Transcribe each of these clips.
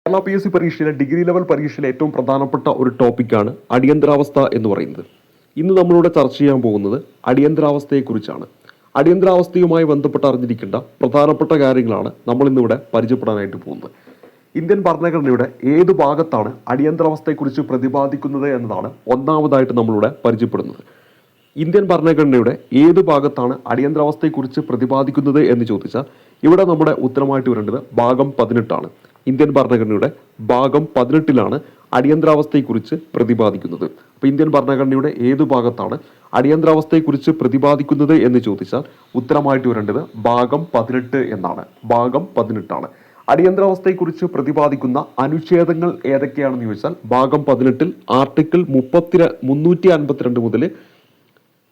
Kerala PSC പരീക്ഷയിലെ degree level പരീക്ഷയിലെ ഏറ്റവും പ്രധാനപ്പെട്ട ഒരു ടോപ്പിക്കാണ് അടിയന്തരാവസ്ഥ എന്ന് പറയുന്നത്. ഇന്ന് നമ്മളിവിടെ ചർച്ച ചെയ്യാൻ പോകുന്നത് അടിയന്തരാവസ്ഥയെക്കുറിച്ചാണ്. അടിയന്തരാവസ്ഥയുമായി ബന്ധപ്പെട്ട് അറിഞ്ഞിരിക്കേണ്ട പ്രധാനപ്പെട്ട കാര്യങ്ങളാണ് നമ്മൾ ഇന്നിവിടെ പരിചയപ്പെടാനായിട്ട് പോകുന്നത്. ഇന്ത്യൻ ഭരണഘടനയുടെ ഏത് ഭാഗത്താണ് അടിയന്തരാവസ്ഥയെക്കുറിച്ച് പ്രതിപാദിക്കുന്നത് എന്നതാണ് ഒന്നാമതായിട്ട് നമ്മളിവിടെ പരിചയപ്പെടുന്നത്. ഇന്ത്യൻ ഭരണഘടനയുടെ ഏത് ഭാഗത്താണ് അടിയന്തരാവസ്ഥയെക്കുറിച്ച് പ്രതിപാദിക്കുന്നത് എന്ന് ചോദിച്ചാൽ ഇവിടെ നമ്മുടെ ഉത്തരമായിട്ട് വരേണ്ടത് ഭാഗം 18 ആണ്. ഇന്ത്യൻ ഭരണഘടനയുടെ ഭാഗം 18 അടിയന്തരാവസ്ഥയെക്കുറിച്ച് പ്രതിപാദിക്കുന്നത്. അപ്പോൾ ഇന്ത്യൻ ഭരണഘടനയുടെ ഏത് ഭാഗത്താണ് അടിയന്തരാവസ്ഥയെക്കുറിച്ച് പ്രതിപാദിക്കുന്നത് എന്ന് ചോദിച്ചാൽ ഉത്തരമായിട്ട് വരേണ്ടത് ഭാഗം 18 എന്നാണ്. ഭാഗം 18 അടിയന്തരാവസ്ഥയെക്കുറിച്ച് പ്രതിപാദിക്കുന്ന അനുച്ഛേദങ്ങൾ ഏതൊക്കെയാണെന്ന് ചോദിച്ചാൽ ഭാഗം 18 ആർട്ടിക്കിൾ 352 മുതൽ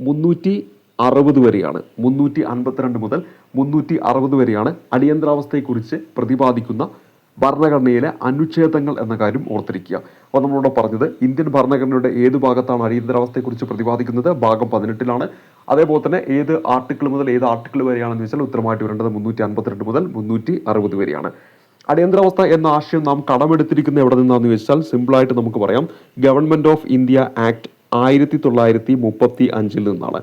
360 വരെയാണ്. 352 മുതൽ 360 വരെയാണ് അടിയന്തരാവസ്ഥയെക്കുറിച്ച് പ്രതിപാദിക്കുന്ന ഭരണഘടനയിലെ അനുച്ഛേദങ്ങൾ എന്ന കാര്യം ഓർത്തിരിക്കുക. അപ്പോൾ നമ്മളിവിടെ പറഞ്ഞത് ഇന്ത്യൻ ഭരണഘടനയുടെ ഏത് ഭാഗത്താണ് അടിയന്തരാവസ്ഥയെക്കുറിച്ച് പ്രതിപാദിക്കുന്നത് ഭാഗം 18 അതേപോലെ തന്നെ ഏത് ആർട്ടിക്കിൾ മുതൽ ഏത് ആർട്ടിക്കിൾ വരെയാണെന്ന് വെച്ചാൽ ഉത്തരമായിട്ട് വരേണ്ടത് 352 മുതൽ 360 വരെയാണ്. അടിയന്തരാവസ്ഥ എന്ന ആശയം നാം കടമെടുത്തിരിക്കുന്നത് എവിടെ നിന്നാണെന്ന് വെച്ചാൽ സിമ്പിളായിട്ട് നമുക്ക് പറയാം ഗവൺമെന്റ് ഓഫ് ഇന്ത്യ ആക്ട് 1935 നിന്നാണ്.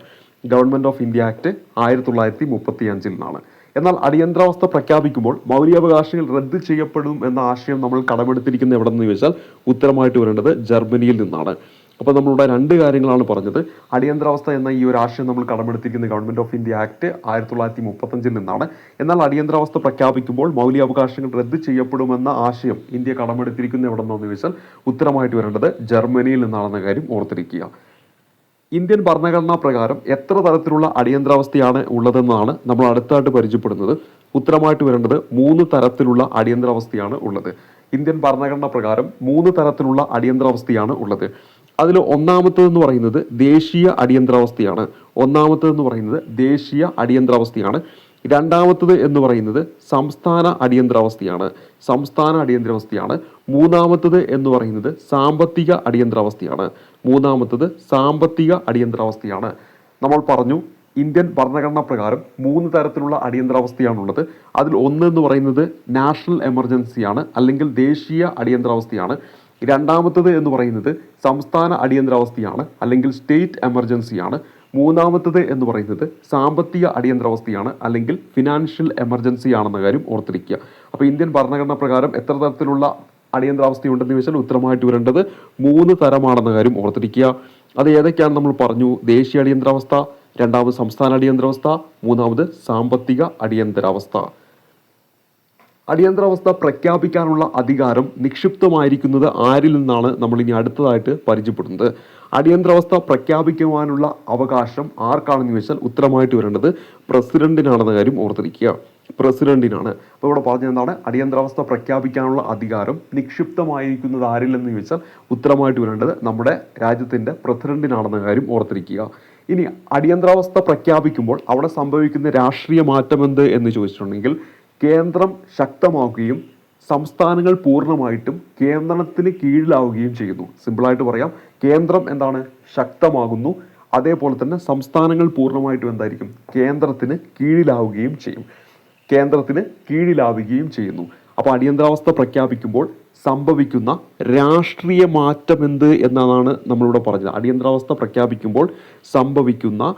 ഗവൺമെന്റ് ഓഫ് ഇന്ത്യ ആക്ട് 1935 നിന്നാണ്. എന്നാൽ അടിയന്തരാവസ്ഥ പ്രഖ്യാപിക്കുമ്പോൾ മൗലികാവകാശങ്ങൾ റദ്ദ് ചെയ്യപ്പെടും എന്ന ആശയം നമ്മൾ കടമെടുത്തിരിക്കുന്നത് എവിടെ നിന്ന് ചോദിച്ചാൽ ഉത്തരമായിട്ട് വരേണ്ടത് ജർമ്മനിയിൽ നിന്നാണ്. അപ്പോൾ നമ്മളിവിടെ രണ്ട് കാര്യങ്ങളാണ് പറഞ്ഞത്. അടിയന്തരാവസ്ഥ എന്ന ഈ ഒരു ആശയം നമ്മൾ കടമെടുത്തിരിക്കുന്നത് ഗവൺമെന്റ് ഓഫ് ഇന്ത്യ ആക്ട് 1935 നിന്നാണ്. എന്നാൽ അടിയന്തരാവസ്ഥ പ്രഖ്യാപിക്കുമ്പോൾ മൗലികാവകാശങ്ങൾ റദ്ദ് ചെയ്യപ്പെടുമെന്ന ആശയം ഇന്ത്യ കടമെടുത്തിരിക്കുന്നത് എവിടെ നിന്നാണെന്ന് ചോദിച്ചാൽ ഉത്തരമായിട്ട് വരേണ്ടത് ജർമ്മനിയിൽ നിന്നാണെന്ന കാര്യം ഓർത്തിരിക്കുക. ഇന്ത്യൻ ഭരണഘടനാ പ്രകാരം എത്ര തരത്തിലുള്ള അടിയന്തരാവസ്ഥയാണ് ഉള്ളതെന്നാണ് നമ്മൾ അടുത്തായിട്ട് പരിചയപ്പെടുന്നത്. ഉത്തരമായിട്ട് വരേണ്ടത് 3 തരത്തിലുള്ള അടിയന്തരാവസ്ഥയാണ് ഉള്ളത്. ഇന്ത്യൻ ഭരണഘടനാ പ്രകാരം 3 തരത്തിലുള്ള അടിയന്തരാവസ്ഥയാണ് ഉള്ളത്. അതിൽ ഒന്നാമത്തേതെന്ന് പറയുന്നത് ദേശീയ അടിയന്തരാവസ്ഥയാണ്. ദേശീയ അടിയന്തരാവസ്ഥയാണ്. രണ്ടാമത്തത് എന്ന് പറയുന്നത് സംസ്ഥാന അടിയന്തരാവസ്ഥയാണ്. മൂന്നാമത്തത് എന്ന് പറയുന്നത് സാമ്പത്തിക അടിയന്തരാവസ്ഥയാണ്. നമ്മൾ പറഞ്ഞു ഇന്ത്യൻ ഭരണഘടനാ പ്രകാരം 3 തരത്തിലുള്ള അടിയന്തരാവസ്ഥയാണുള്ളത്. അതിൽ ഒന്ന് എന്ന് പറയുന്നത് നാഷണൽ എമർജൻസിയാണ് അല്ലെങ്കിൽ ദേശീയ അടിയന്തരാവസ്ഥയാണ്. രണ്ടാമത്തത് എന്ന് പറയുന്നത് സംസ്ഥാന അടിയന്തരാവസ്ഥയാണ് അല്ലെങ്കിൽ സ്റ്റേറ്റ് എമർജൻസിയാണ്. മൂന്നാമത്തത് എന്ന് പറയുന്നത് സാമ്പത്തിക അടിയന്തരാവസ്ഥയാണ് അല്ലെങ്കിൽ ഫിനാൻഷ്യൽ എമർജൻസി ആണെന്ന കാര്യം ഓർത്തിരിക്കുക. അപ്പോൾ ഇന്ത്യൻ ഭരണഘടന പ്രകാരം എത്ര തരത്തിലുള്ള അടിയന്തരാവസ്ഥയുണ്ടെന്ന് ചോദിച്ചാൽ ഉത്തരമായിട്ട് വരേണ്ടത് 3 തരമാണെന്ന കാര്യം ഓർത്തിരിക്കുക. അത് ഏതൊക്കെയാണ് നമ്മൾ പറഞ്ഞു? ദേശീയ അടിയന്തരാവസ്ഥ, രണ്ടാമത് സംസ്ഥാന അടിയന്തരാവസ്ഥ, മൂന്നാമത് സാമ്പത്തിക അടിയന്തരാവസ്ഥ. അടിയന്തരാവസ്ഥ പ്രഖ്യാപിക്കാനുള്ള അധികാരം നിക്ഷിപ്തമായിരിക്കുന്നത് ആരിൽ നിന്നാണ് നമ്മൾ ഇനി അടുത്തതായിട്ട് പരിചയപ്പെടുന്നത്. അടിയന്തരാവസ്ഥ പ്രഖ്യാപിക്കുവാനുള്ള അവകാശം ആർക്കാണെന്ന് ചോദിച്ചാൽ ഉത്തരമായിട്ട് വരേണ്ടത് പ്രസിഡന്റിനാണെന്ന കാര്യം ഓർത്തിരിക്കുക. പ്രസിഡന്റിനാണ്. അപ്പോൾ ഇവിടെ പറഞ്ഞത് എന്താണ്? അടിയന്തരാവസ്ഥ പ്രഖ്യാപിക്കാനുള്ള അധികാരം നിക്ഷിപ്തമായിരിക്കുന്നത് ആരില്ലെന്ന് ചോദിച്ചാൽ ഉത്തരമായിട്ട് വരേണ്ടത് നമ്മുടെ രാജ്യത്തിന്റെ പ്രസിഡന്റിനാണെന്ന കാര്യം ഓർത്തിരിക്കുക. ഇനി അടിയന്തരാവസ്ഥ പ്രഖ്യാപിക്കുമ്പോൾ അവിടെ സംഭവിക്കുന്ന രാഷ്ട്രീയ മാറ്റം എന്ത് എന്ന് ചോദിച്ചിട്ടുണ്ടെങ്കിൽ കേന്ദ്രം ശക്തമാക്കുകയും സംസ്ഥാനങ്ങൾ പൂർണ്ണമായിട്ടും കേന്ദ്രത്തിന് കീഴിലാവുകയും ചെയ്യുന്നു. സിമ്പിളായിട്ട് പറയാം, കേന്ദ്രം എന്താണ്? ശക്തമാകുന്നു. അതേപോലെ തന്നെ സംസ്ഥാനങ്ങൾ പൂർണ്ണമായിട്ടും എന്തായിരിക്കും? കേന്ദ്രത്തിന് കീഴിലാവുകയും ചെയ്യുന്നു. അപ്പോൾ അടിയന്തരാവസ്ഥ പ്രഖ്യാപിക്കുമ്പോൾ സംഭവിക്കുന്ന രാഷ്ട്രീയ മാറ്റം എന്ത് എന്നതാണ് നമ്മളിവിടെ പറഞ്ഞത്. അടിയന്തരാവസ്ഥ പ്രഖ്യാപിക്കുമ്പോൾ സംഭവിക്കുന്ന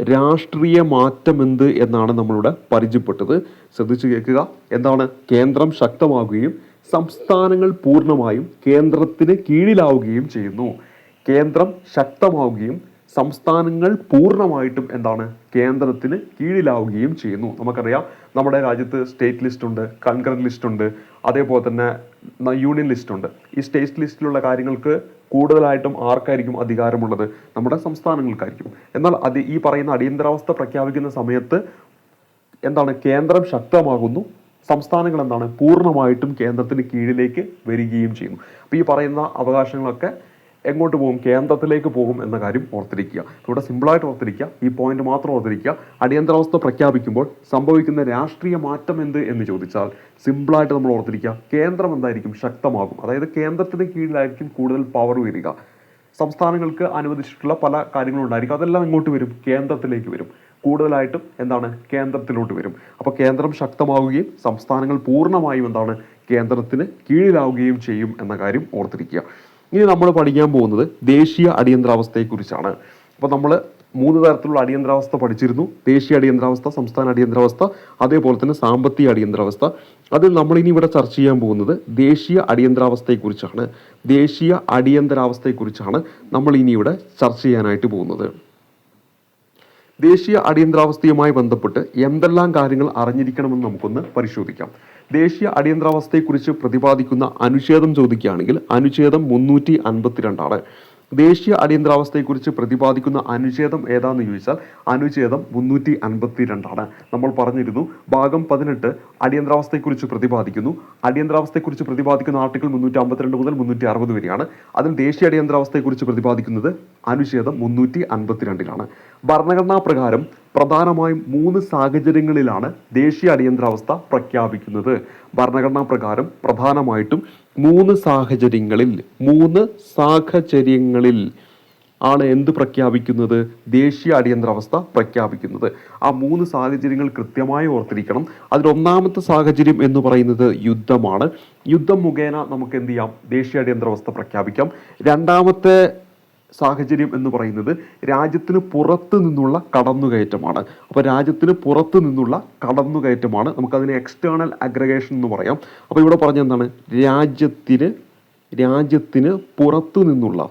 രാഷ്ട്രീയ മാറ്റം എന്ത് എന്നാണ് നമ്മളിവിടെ പരിചയപ്പെട്ടത്. ശ്രദ്ധിച്ചു കേൾക്കുക. എന്താണ്? കേന്ദ്രം ശക്തമാകുകയും സംസ്ഥാനങ്ങൾ പൂർണ്ണമായും കേന്ദ്രത്തിന് കീഴിലാവുകയും ചെയ്യുന്നു. കേന്ദ്രം ശക്തമാവുകയും സംസ്ഥാനങ്ങൾ പൂർണ്ണമായിട്ടും എന്താണ്? കേന്ദ്രത്തിന് കീഴിലാവുകയും ചെയ്യുന്നു. നമുക്കറിയാം നമ്മുടെ രാജ്യത്ത് സ്റ്റേറ്റ് ലിസ്റ്റ് ഉണ്ട്, കൺകറന്റ് ലിസ്റ്റ് ഉണ്ട്, അതേപോലെ തന്നെ യൂണിയൻ ലിസ്റ്റ് ഉണ്ട്. ഈ സ്റ്റേറ്റ് ലിസ്റ്റിലുള്ള കാര്യങ്ങൾക്ക് കൂടുതലായിട്ടും ആർക്കായിരിക്കും അധികാരമുള്ളത്? നമ്മുടെ സംസ്ഥാനങ്ങൾക്കായിരിക്കും. എന്നാൽ ഈ പറയുന്ന അടിയന്തരാവസ്ഥ പ്രഖ്യാപിക്കുന്ന സമയത്ത് എന്താണ്? കേന്ദ്രം ശക്തമാകുന്നു, സംസ്ഥാനങ്ങൾ എന്താണ്? പൂർണ്ണമായിട്ടും കേന്ദ്രത്തിന് കീഴിലേക്ക് വരികയും ചെയ്യുന്നു. അപ്പോൾ ഈ പറയുന്ന അവകാശങ്ങളൊക്കെ എങ്ങോട്ട് പോകും? കേന്ദ്രത്തിലേക്ക് പോകും എന്ന കാര്യം ഓർത്തിരിക്കുക. ഇവിടെ സിമ്പിളായിട്ട് ഓർത്തിരിക്കുക, ഈ പോയിന്റ് മാത്രം ഓർത്തിരിക്കുക. അടിയന്തരാവസ്ഥ പ്രഖ്യാപിക്കുമ്പോൾ സംഭവിക്കുന്ന രാഷ്ട്രീയ മാറ്റം എന്ത് എന്ന് ചോദിച്ചാൽ സിമ്പിളായിട്ട് നമ്മൾ ഓർത്തിരിക്കുക, കേന്ദ്രം എന്തായിരിക്കും? ശക്തമാകും. അതായത് കേന്ദ്രത്തിന് കീഴിലായിരിക്കും കൂടുതൽ പവർ വരിക. സംസ്ഥാനങ്ങൾക്ക് അനുവദിച്ചിട്ടുള്ള പല കാര്യങ്ങളും ഉണ്ടായിരിക്കും, അതെല്ലാം ഇങ്ങോട്ട് വരും, കേന്ദ്രത്തിലേക്ക് വരും. കൂടുതലായിട്ടും എന്താണ്? കേന്ദ്രത്തിലോട്ട് വരും. അപ്പോൾ കേന്ദ്രം ശക്തമാവുകയും സംസ്ഥാനങ്ങൾ പൂർണ്ണമായും എന്താണ്? കേന്ദ്രത്തിന് കീഴിലാവുകയും ചെയ്യും എന്ന കാര്യം ഓർത്തിരിക്കുക. ഇനി നമ്മൾ പഠിക്കാൻ പോകുന്നത് ദേശീയ അടിയന്തരാവസ്ഥയെക്കുറിച്ചാണ്. അപ്പോൾ നമ്മൾ 3 തരത്തിലുള്ള അടിയന്തരാവസ്ഥ പഠിച്ചിരുന്നു. ദേശീയ അടിയന്തരാവസ്ഥ, സംസ്ഥാന അടിയന്തരാവസ്ഥ, അതേപോലെ തന്നെ സാമ്പത്തിക അടിയന്തരാവസ്ഥ. അതിൽ നമ്മളിനി ഇവിടെ ചർച്ച ചെയ്യാൻ പോകുന്നത് ദേശീയ അടിയന്തരാവസ്ഥയെക്കുറിച്ചാണ്. ദേശീയ അടിയന്തരാവസ്ഥയെക്കുറിച്ചാണ് നമ്മൾ ഇനി ഇവിടെ ചർച്ച ചെയ്യാനായിട്ട് പോകുന്നത്. ദേശീയ അടിയന്തരാവസ്ഥയുമായി ബന്ധപ്പെട്ട് എന്തെല്ലാം കാര്യങ്ങൾ അറിഞ്ഞിരിക്കണമെന്ന് നമുക്കൊന്ന് പരിശോധിക്കാം. ദേശീയ അടിയന്തരാവസ്ഥയെക്കുറിച്ച് പ്രതിപാദിക്കുന്ന അനുച്ഛേദം ചോദിക്കുകയാണെങ്കിൽ അനുച്ഛേദം 352 ദേശീയ അടിയന്തരാവസ്ഥയെക്കുറിച്ച് പ്രതിപാദിക്കുന്ന അനുച്ഛേദം ഏതാണെന്ന് ചോദിച്ചാൽ അനുച്ഛേദം 352 നമ്മൾ പറഞ്ഞിരുന്നു. ഭാഗം 18 അടിയന്തരാവസ്ഥയെക്കുറിച്ച് പ്രതിപാദിക്കുന്നു. അടിയന്തരാവസ്ഥയെക്കുറിച്ച് പ്രതിപാദിക്കുന്ന ആർട്ടിക്കിൾ 352 മുതൽ 360 വരെയാണ്. അതിൽ ദേശീയ അടിയന്തരാവസ്ഥയെക്കുറിച്ച് പ്രതിപാദിക്കുന്നത് അനുച്ഛേദം 352 ഭരണഘടനാ പ്രകാരം പ്രധാനമായും 3 സാഹചര്യങ്ങളിലാണ് ദേശീയ അടിയന്തരാവസ്ഥ പ്രഖ്യാപിക്കുന്നത്. ഭരണഘടനാ പ്രകാരം പ്രധാനമായിട്ടും 3 സാഹചര്യങ്ങളിൽ ആണ് എന്ത് പ്രഖ്യാപിക്കുന്നത്? ദേശീയ അടിയന്തരാവസ്ഥ പ്രഖ്യാപിക്കുന്നത്. ആ 3 സാഹചര്യങ്ങൾ കൃത്യമായി ഓർത്തിരിക്കണം. അതിലൊന്നാമത്തെ സാഹചര്യം എന്ന് പറയുന്നത് യുദ്ധമാണ്. യുദ്ധം മുഖേന നമുക്ക് എന്ത് ചെയ്യാം? ദേശീയ അടിയന്തരാവസ്ഥ പ്രഖ്യാപിക്കാം. രണ്ടാമത്തെ സാഹചര്യം എന്ന് പറയുന്നത് രാജ്യത്തിന് പുറത്തു നിന്നുള്ള കടന്നുകയറ്റമാണ്. അപ്പോൾ രാജ്യത്തിന് പുറത്തു നിന്നുള്ള കടന്നുകയറ്റമാണ്, നമുക്കതിനെ എക്സ്റ്റേണൽ അഗ്രഗേഷൻ എന്ന് പറയാം. അപ്പോൾ ഇവിടെ പറഞ്ഞ എന്താണ്? രാജ്യത്തിന് പുറത്തു നിന്നുള്ള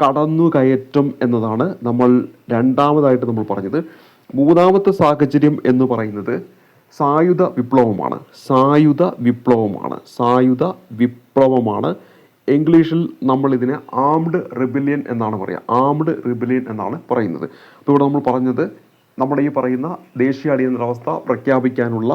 കടന്നുകയറ്റം എന്നതാണ് നമ്മൾ രണ്ടാമതായിട്ട് നമ്മൾ പറഞ്ഞത്. മൂന്നാമത്തെ സാഹചര്യം എന്ന് പറയുന്നത് സായുധ വിപ്ലവമാണ്. ഇംഗ്ലീഷിൽ നമ്മൾ ഇതിനെ ആംഡ് റിബലിയൻ എന്നാണ് പറയുന്നത്. അപ്പോൾ ഇവിടെ നമ്മൾ പറഞ്ഞത് നമ്മുടെ ഈ പറയുന്ന ദേശീയ അടിയന്തരാവസ്ഥ പ്രഖ്യാപിക്കാനുള്ള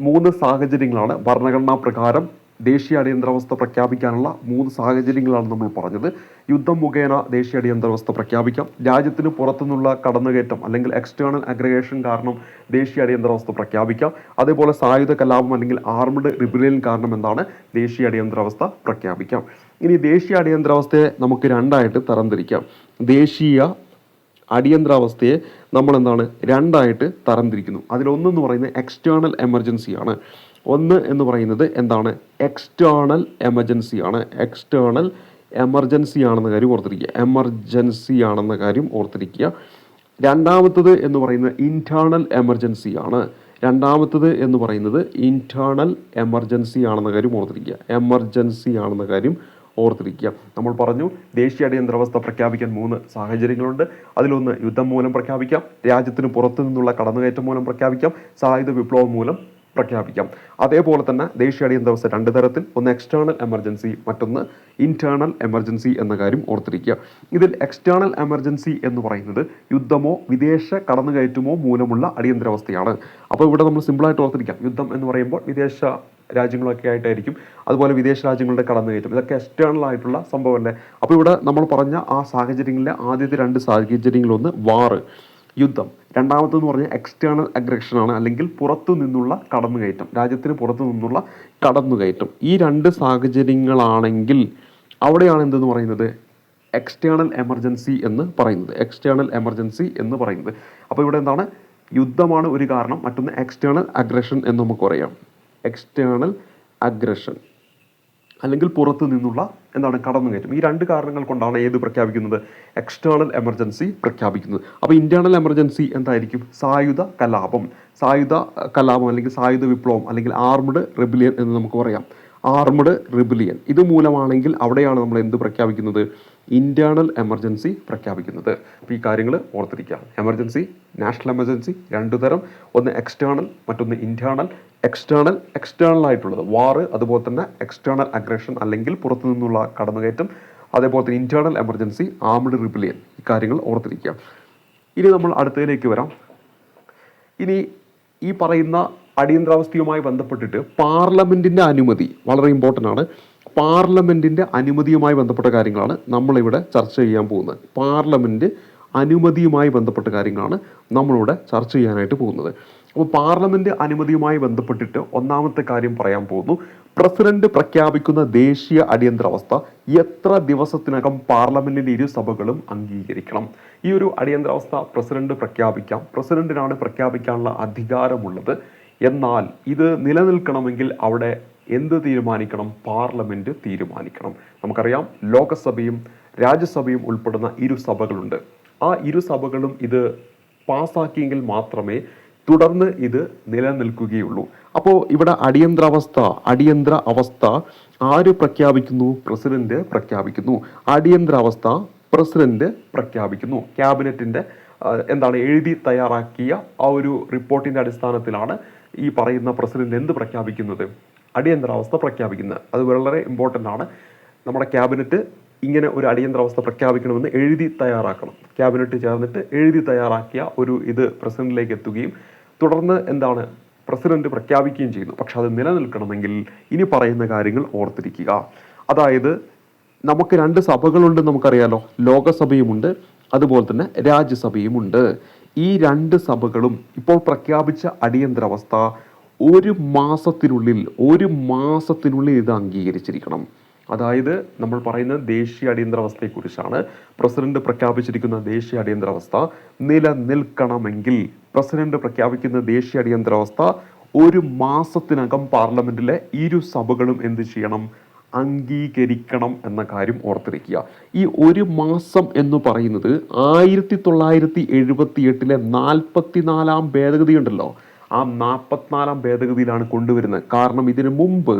3 സാഹചര്യങ്ങളാണ്. ഭരണഘടനാ പ്രകാരം ദേശീയ അടിയന്തരാവസ്ഥ പ്രഖ്യാപിക്കാനുള്ള 3 സാഹചര്യങ്ങളാണ് നമ്മൾ പറഞ്ഞത്. യുദ്ധം മുഖേന ദേശീയ അടിയന്തരാവസ്ഥ പ്രഖ്യാപിക്കാം. രാജ്യത്തിന് പുറത്തുനിന്നുള്ള കടന്നുകയറ്റം അല്ലെങ്കിൽ എക്സ്റ്റേണൽ അഗ്രഗേഷൻ കാരണം ദേശീയ അടിയന്തരാവസ്ഥ പ്രഖ്യാപിക്കാം. അതേപോലെ സായുധ കലാപം അല്ലെങ്കിൽ ആർമഡ് റിബലിയൻ കാരണം എന്താണ്? ദേശീയ അടിയന്തരാവസ്ഥ പ്രഖ്യാപിക്കാം. ഇനി ദേശീയ അടിയന്തരാവസ്ഥയെ നമുക്ക് 2ആയിട്ട് തരംതിരിക്കാം. ദേശീയ അടിയന്തരാവസ്ഥയെ നമ്മൾ എന്താണ് 2ആയിട്ട് തരംതിരിക്കുന്നു. അതിലൊന്നെന്ന് പറയുന്നത് എക്സ്റ്റേണൽ എമർജൻസിയാണ്. ഒന്ന് എന്ന് പറയുന്നത് എന്താണ്? എക്സ്റ്റേണൽ എമർജൻസി ആണെന്ന കാര്യം ഓർത്തിരിക്കുക. രണ്ടാമത്തത് എന്ന് പറയുന്നത് ഇന്റേണൽ എമർജൻസി ആണെന്ന കാര്യം ഓർത്തിരിക്കുക. നമ്മൾ പറഞ്ഞു ദേശീയ അടിയന്തരാവസ്ഥ പ്രഖ്യാപിക്കാൻ 3 സാഹചര്യങ്ങളുണ്ട്. അതിലൊന്ന് യുദ്ധം മൂലം പ്രഖ്യാപിക്കാം, രാജ്യത്തിന് പുറത്തു നിന്നുള്ള കടന്നുകയറ്റം മൂലം പ്രഖ്യാപിക്കാം, സായുധ വിപ്ലവം മൂലം പ്രഖ്യാപിക്കാം. അതേപോലെ തന്നെ ദേശീയ അടിയന്തരാവസ്ഥ 2 തരത്തിൽ, ഒന്ന് എക്സ്റ്റേണൽ എമർജൻസി, മറ്റൊന്ന് ഇന്റേണൽ എമർജൻസി എന്ന കാര്യം ഓർത്തിരിക്കുക. ഇതിൽ എക്സ്റ്റേണൽ എമർജൻസി എന്ന് പറയുന്നത് യുദ്ധമോ വിദേശ കടന്നുകയറ്റമോ മൂലമുള്ള അടിയന്തരാവസ്ഥയാണ്. അപ്പോൾ ഇവിടെ നമ്മൾ സിമ്പിളായിട്ട് ഓർത്തിരിക്കാം. യുദ്ധം എന്ന് പറയുമ്പോൾ വിദേശ രാജ്യങ്ങളൊക്കെ ആയിട്ടായിരിക്കും. അതുപോലെ വിദേശ രാജ്യങ്ങളുടെ കടന്നുകയറ്റം, ഇതൊക്കെ എക്സ്റ്റേണൽ ആയിട്ടുള്ള സംഭവമല്ലേ. അപ്പോൾ ഇവിടെ നമ്മൾ പറഞ്ഞ ആ സാഹചര്യങ്ങളിലെ ആദ്യത്തെ 2 സാഹചര്യങ്ങളൊന്ന് വാറ്, യുദ്ധം, രണ്ടാമത്തെന്ന് പറഞ്ഞാൽ എക്സ്റ്റേണൽ അഗ്രഷൻ ആണ്, അല്ലെങ്കിൽ പുറത്തു നിന്നുള്ള കടന്നുകയറ്റം, രാജ്യത്തിന് പുറത്തു നിന്നുള്ള കടന്നുകയറ്റം. ഈ 2 സാഹചര്യങ്ങളാണെങ്കിൽ അവിടെയാണ് എന്തെന്ന് പറയുന്നത്? എക്സ്റ്റേണൽ എമർജൻസി എന്ന് പറയുന്നത്. അപ്പോൾ ഇവിടെ എന്താണ്? യുദ്ധമാണ് ഒരു കാരണം, മറ്റൊന്ന് എക്സ്റ്റേണൽ അഗ്രഷൻ എന്ന് നമുക്ക് പറയാം. എക്സ്റ്റേണൽ അഗ്രഷൻ അല്ലെങ്കിൽ പുറത്തു നിന്നുള്ള എന്താണ്? കടന്നുകയറ്റം. ഈ 2 കാരണങ്ങൾ കൊണ്ടാണ് ഏത് പ്രഖ്യാപിക്കുന്നത്? എക്സ്റ്റേണൽ എമർജൻസി പ്രഖ്യാപിക്കുന്നത്. അപ്പോൾ ഇന്റേണൽ എമർജൻസി എന്തായിരിക്കും? സായുധ കലാപം അല്ലെങ്കിൽ സായുധ വിപ്ലവം അല്ലെങ്കിൽ ആർമഡ് റിബലിയൻ എന്ന് നമുക്ക് പറയാം. ആർമഡ് റിബലിയൻ ഇത് മൂലമാണെങ്കിൽ അവിടെയാണ് നമ്മൾ എന്ത് പ്രഖ്യാപിക്കുന്നത്? ഇന്റേണൽ എമർജൻസി പ്രഖ്യാപിക്കുന്നത്. അപ്പോൾ ഈ കാര്യങ്ങൾ ഓർത്തിരിക്കുക. എമർജൻസി, നാഷണൽ എമർജൻസി 2 തരം, ഒന്ന് എക്സ്റ്റേണൽ, മറ്റൊന്ന് ഇന്റേണൽ. എക്സ്റ്റേണൽ ആയിട്ടുള്ളത് വാറ്, അതുപോലെ തന്നെ എക്സ്റ്റേണൽ അഗ്രഷൻ അല്ലെങ്കിൽ പുറത്തു നിന്നുള്ള കടന്നുകയറ്റം, അതേപോലെ തന്നെ ഇന്റേണൽ എമർജൻസി, ആർമഡ് റിബലിയൻ. ഈ കാര്യങ്ങൾ ഓർത്തിരിക്കുക. ഇനി നമ്മൾ അടുത്തതിലേക്ക് വരാം. ഇനി ഈ പറയുന്ന അടിയന്തരാവസ്ഥയുമായി ബന്ധപ്പെട്ടിട്ട് പാർലമെന്റിന്റെ അനുമതി വളരെ ഇമ്പോർട്ടൻ്റ് ആണ്. പാർലമെന്റിന്റെ അനുമതിയുമായി ബന്ധപ്പെട്ട കാര്യങ്ങളാണ് നമ്മളിവിടെ ചർച്ച ചെയ്യാൻ പോകുന്നത്. പാർലമെന്റ് അനുമതിയുമായി ബന്ധപ്പെട്ട കാര്യങ്ങളാണ് നമ്മളിവിടെ ചർച്ച ചെയ്യാനായിട്ട് പോകുന്നത്. അപ്പോൾ പാർലമെന്റ് അനുമതിയുമായി ബന്ധപ്പെട്ടിട്ട് ഒന്നാമത്തെ കാര്യം പറയാൻ പോകുന്നു. പ്രസിഡന്റ് പ്രഖ്യാപിക്കുന്ന ദേശീയ അടിയന്തരാവസ്ഥ എത്ര ദിവസത്തിനകം പാർലമെന്റിന്റെ 2 സഭകളും അംഗീകരിക്കണം? ഈ ഒരു അടിയന്തരാവസ്ഥ പ്രസിഡന്റ് പ്രഖ്യാപിക്കാം, പ്രസിഡന്റിനാണ് പ്രഖ്യാപിക്കാനുള്ള അധികാരമുള്ളത്. എന്നാൽ ഇത് നിലനിൽക്കണമെങ്കിൽ അവിടെ എന്ത് തീരുമാനിക്കണം? പാർലമെന്റ് തീരുമാനിക്കണം. നമുക്കറിയാം ലോകസഭയും രാജ്യസഭയും ഉൾപ്പെടുന്ന ഇരു സഭകളുണ്ട്. ആ ഇരു സഭകളും ഇത് പാസ്സാക്കിയെങ്കിൽ മാത്രമേ തുടർന്ന് ഇത് നിലനിൽക്കുകയുള്ളൂ. അപ്പോൾ ഇവിടെ അടിയന്തര അവസ്ഥ ആര് പ്രഖ്യാപിക്കുന്നു? പ്രസിഡന്റ് പ്രഖ്യാപിക്കുന്നു. അടിയന്തര അവസ്ഥ പ്രസിഡന്റ് പ്രഖ്യാപിക്കുന്നു. ക്യാബിനറ്റിന്റെ എഴുതി തയ്യാറാക്കിയ ആ ഒരു റിപ്പോർട്ടിന്റെ അടിസ്ഥാനത്തിലാണ് ഈ പറയുന്ന പ്രസിഡന്റ് എന്ത് പ്രഖ്യാപിക്കുന്നത്? അടിയന്തരാവസ്ഥ പ്രഖ്യാപിക്കുന്നത്. അത് വളരെ ഇമ്പോർട്ടൻ്റ് ആണ്. നമ്മുടെ ക്യാബിനറ്റ് ഇങ്ങനെ ഒരു അടിയന്തരാവസ്ഥ പ്രഖ്യാപിക്കണമെന്ന് എഴുതി തയ്യാറാക്കണം. ക്യാബിനറ്റ് ചേർന്നിട്ട് എഴുതി തയ്യാറാക്കിയ ഒരു ഇത് പ്രസിഡന്റിലേക്ക് എത്തുകയും തുടർന്ന് പ്രസിഡന്റ് പ്രഖ്യാപിക്കുകയും ചെയ്യുന്നു. പക്ഷെ അത് നിലനിൽക്കണമെങ്കിൽ ഇനി പറയുന്ന കാര്യങ്ങൾ ഓർത്തിരിക്കുക. അതായത് നമുക്ക് രണ്ട് സഭകളുണ്ട്, നമുക്കറിയാലോ. ലോകസഭയുമുണ്ട്, അതുപോലെ തന്നെ രാജ്യസഭയുമുണ്ട്. ഈ രണ്ട് സഭകളും ഇപ്പോൾ പ്രഖ്യാപിച്ച അടിയന്തരാവസ്ഥ ഒരു മാസത്തിനുള്ളിൽ ഇത് അംഗീകരിച്ചിരിക്കണം. അതായത് നമ്മൾ പറയുന്ന ദേശീയ അടിയന്തരാവസ്ഥയെക്കുറിച്ചാണ്. പ്രസിഡന്റ് പ്രഖ്യാപിച്ചിരിക്കുന്ന ദേശീയ അടിയന്തരാവസ്ഥ നിലനിൽക്കണമെങ്കിൽ പ്രസിഡന്റ് പ്രഖ്യാപിക്കുന്ന ദേശീയ അടിയന്തരാവസ്ഥ ഒരു മാസത്തിനകം പാർലമെന്റിലെ ഇരു സഭകളും എന്ത് ചെയ്യണം? അംഗീകരിക്കണം എന്ന കാര്യം ഓർത്തിരിക്കുക. ഈ ഒരു മാസം എന്ന് പറയുന്നത് 1978 44 ഭേദഗതി ഉണ്ടല്ലോ, ആ 44 ഭേദഗതിയിലാണ് കൊണ്ടുവരുന്നത്. കാരണം ഇതിനു മുമ്പ്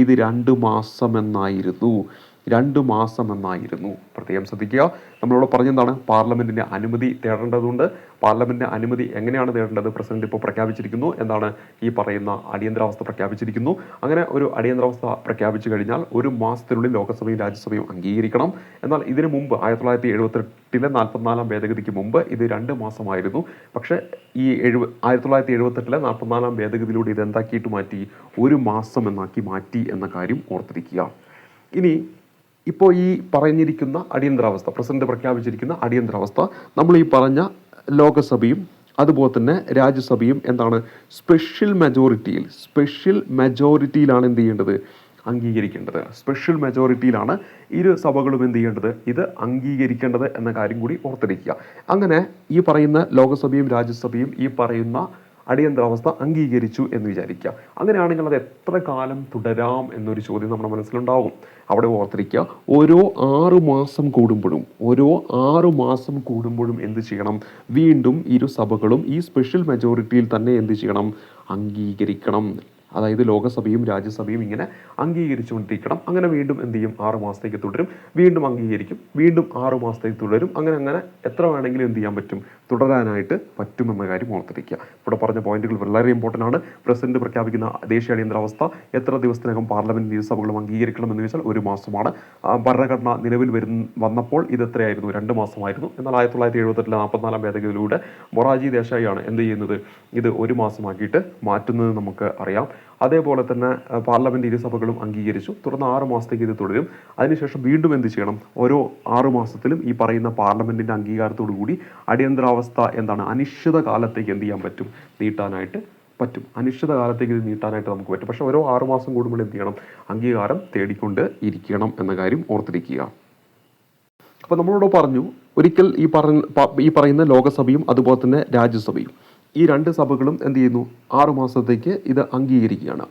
ഇത് 2 മാസം എന്നായിരുന്നു. പ്രത്യേകം ശ്രദ്ധിക്കുക. നമ്മളിവിടെ പറഞ്ഞെന്താണ്? പാർലമെന്റിന്റെ അനുമതി തേടേണ്ടതുണ്ട്. പാർലമെന്റിന്റെ അനുമതി എങ്ങനെയാണ് തേടേണ്ടത്? പ്രസിഡന്റ് ഇപ്പോൾ പ്രഖ്യാപിച്ചിരിക്കുന്നു, ഈ പറയുന്ന അടിയന്തരാവസ്ഥ പ്രഖ്യാപിച്ചിരിക്കുന്നു. അങ്ങനെ ഒരു അടിയന്തരാവസ്ഥ പ്രഖ്യാപിച്ചു കഴിഞ്ഞാൽ ഒരു മാസത്തിനുള്ളിൽ ലോകസഭയും രാജ്യസഭയും അംഗീകരിക്കണം. എന്നാൽ ഇതിനു മുമ്പ് 1978 44 ഭേദഗതിക്ക് മുമ്പ് ഇത് 2 മാസമായിരുന്നു. പക്ഷേ ഈ 1978 44 ഭേദഗതിയിലൂടെ ഇത് എന്താക്കിയിട്ട് മാറ്റി? ഒരു മാസം എന്നാക്കി മാറ്റി എന്ന കാര്യം ഓർത്തിരിക്കുക. ഇനി ഇപ്പോൾ ഈ പറഞ്ഞിരിക്കുന്ന അടിയന്തരാവസ്ഥ, പ്രസിഡന്റ് പ്രഖ്യാപിച്ചിരിക്കുന്ന അടിയന്തരാവസ്ഥ, നമ്മൾ ഈ പറഞ്ഞ ലോകസഭയും അതുപോലെ തന്നെ രാജ്യസഭയും സ്പെഷ്യൽ മെജോറിറ്റിയിലാണ് എന്ത് ചെയ്യേണ്ടത്? അംഗീകരിക്കേണ്ടത്. സ്പെഷ്യൽ മെജോറിറ്റിയിലാണ് ഇരു സഭകളും എന്ത് ചെയ്യേണ്ടത്? ഇത് അംഗീകരിക്കേണ്ടത് എന്ന കാര്യം കൂടി ഓർത്തിരിക്കുക. അങ്ങനെ ഈ പറയുന്ന ലോകസഭയും രാജ്യസഭയും ഈ പറയുന്ന അടിയന്തരാവസ്ഥ അംഗീകരിച്ചു എന്ന് വിചാരിക്കുക. അങ്ങനെയാണെങ്കിൽ അത് എത്ര കാലം തുടരാം എന്നൊരു ചോദ്യം നമ്മുടെ മനസ്സിലുണ്ടാവും. അവിടെ ഓർത്തിരിക്കുക, ഓരോ 6 മാസം കൂടുമ്പോഴും എന്ത് ചെയ്യണം? വീണ്ടും ഇരു സഭകളും ഈ സ്പെഷ്യൽ മെജോറിറ്റിയിൽ തന്നെ എന്ത് ചെയ്യണം? അംഗീകരിക്കണം. അതായത് ലോകസഭയും രാജ്യസഭയും ഇങ്ങനെ അംഗീകരിച്ചുകൊണ്ടിരിക്കണം. അങ്ങനെ വീണ്ടും എന്ത് ചെയ്യും? 6 മാസത്തേക്ക് തുടരും, വീണ്ടും അംഗീകരിക്കും, വീണ്ടും 6 മാസത്തേക്ക് തുടരും. അങ്ങനെ എത്ര വേണമെങ്കിലും എന്ത് ചെയ്യാൻ പറ്റും? തുടരാനായിട്ട് പറ്റുമെന്ന കാര്യം ഓർത്തിരിക്കുക. ഇവിടെ പറഞ്ഞ പോയിന്റുകൾ വളരെ ഇമ്പോർട്ടൻ്റ് ആണ്. പ്രസിഡന്റ് പ്രഖ്യാപിക്കുന്ന ദേശീയ അടിയന്തരാവസ്ഥ എത്ര ദിവസത്തിനകം പാർലമെന്റ് ഇരുസഭകളും അംഗീകരിക്കണം എന്ന് വെച്ചാൽ 1 മാസമാണ്. ഭരണഘടന നിലവിൽ വന്നപ്പോൾ ഇത് എത്രയായിരുന്നു? 2 മാസമായിരുന്നു. എന്നാൽ 1978 44 ഭേദഗതിയിലൂടെ മൊറാർജി ദേശായിയാണ് എന്ത് ചെയ്യുന്നത്? ഇത് 1 മാസമാക്കിയിട്ട് മാറ്റുന്നത് നമുക്ക് അറിയാം. അതേപോലെ തന്നെ പാർലമെന്റ് ഇരുസഭകളും അംഗീകരിച്ചു. തുടർന്ന് 6 മാസത്തേക്ക് ഇത് തുടരും. അതിനുശേഷം വീണ്ടും എന്ത് ചെയ്യണം? ഓരോ 6 മാസത്തിലും ഈ പറയുന്ന പാർലമെന്റിന്റെ അംഗീകാരത്തോടു കൂടി അടിയന്തരാവസ്ഥ അനിശ്ചിത കാലത്തേക്ക് എന്ത് ചെയ്യാൻ പറ്റും? നീട്ടാനായിട്ട് പറ്റും. അനിശ്ചിത കാലത്തേക്ക് ഇത് നീട്ടാനായിട്ട് നമുക്ക് പറ്റും. പക്ഷെ ഓരോ 6 മാസം കൂടുമ്പോൾ എന്ത് ചെയ്യണം? അംഗീകാരം തേടിക്കൊണ്ട് ഇരിക്കണം എന്ന കാര്യം ഓർത്തിരിക്കുക. അപ്പോൾ നമ്മളോട് പറഞ്ഞു, ഒരിക്കൽ ഈ പറയുന്ന ലോകസഭയും അതുപോലെ തന്നെ രാജ്യസഭയും ഈ 2 സഭകളും എന്ത് ചെയ്യുന്നു? 6 മാസത്തേക്ക് ഇത് അംഗീകരിക്കുകയാണ്.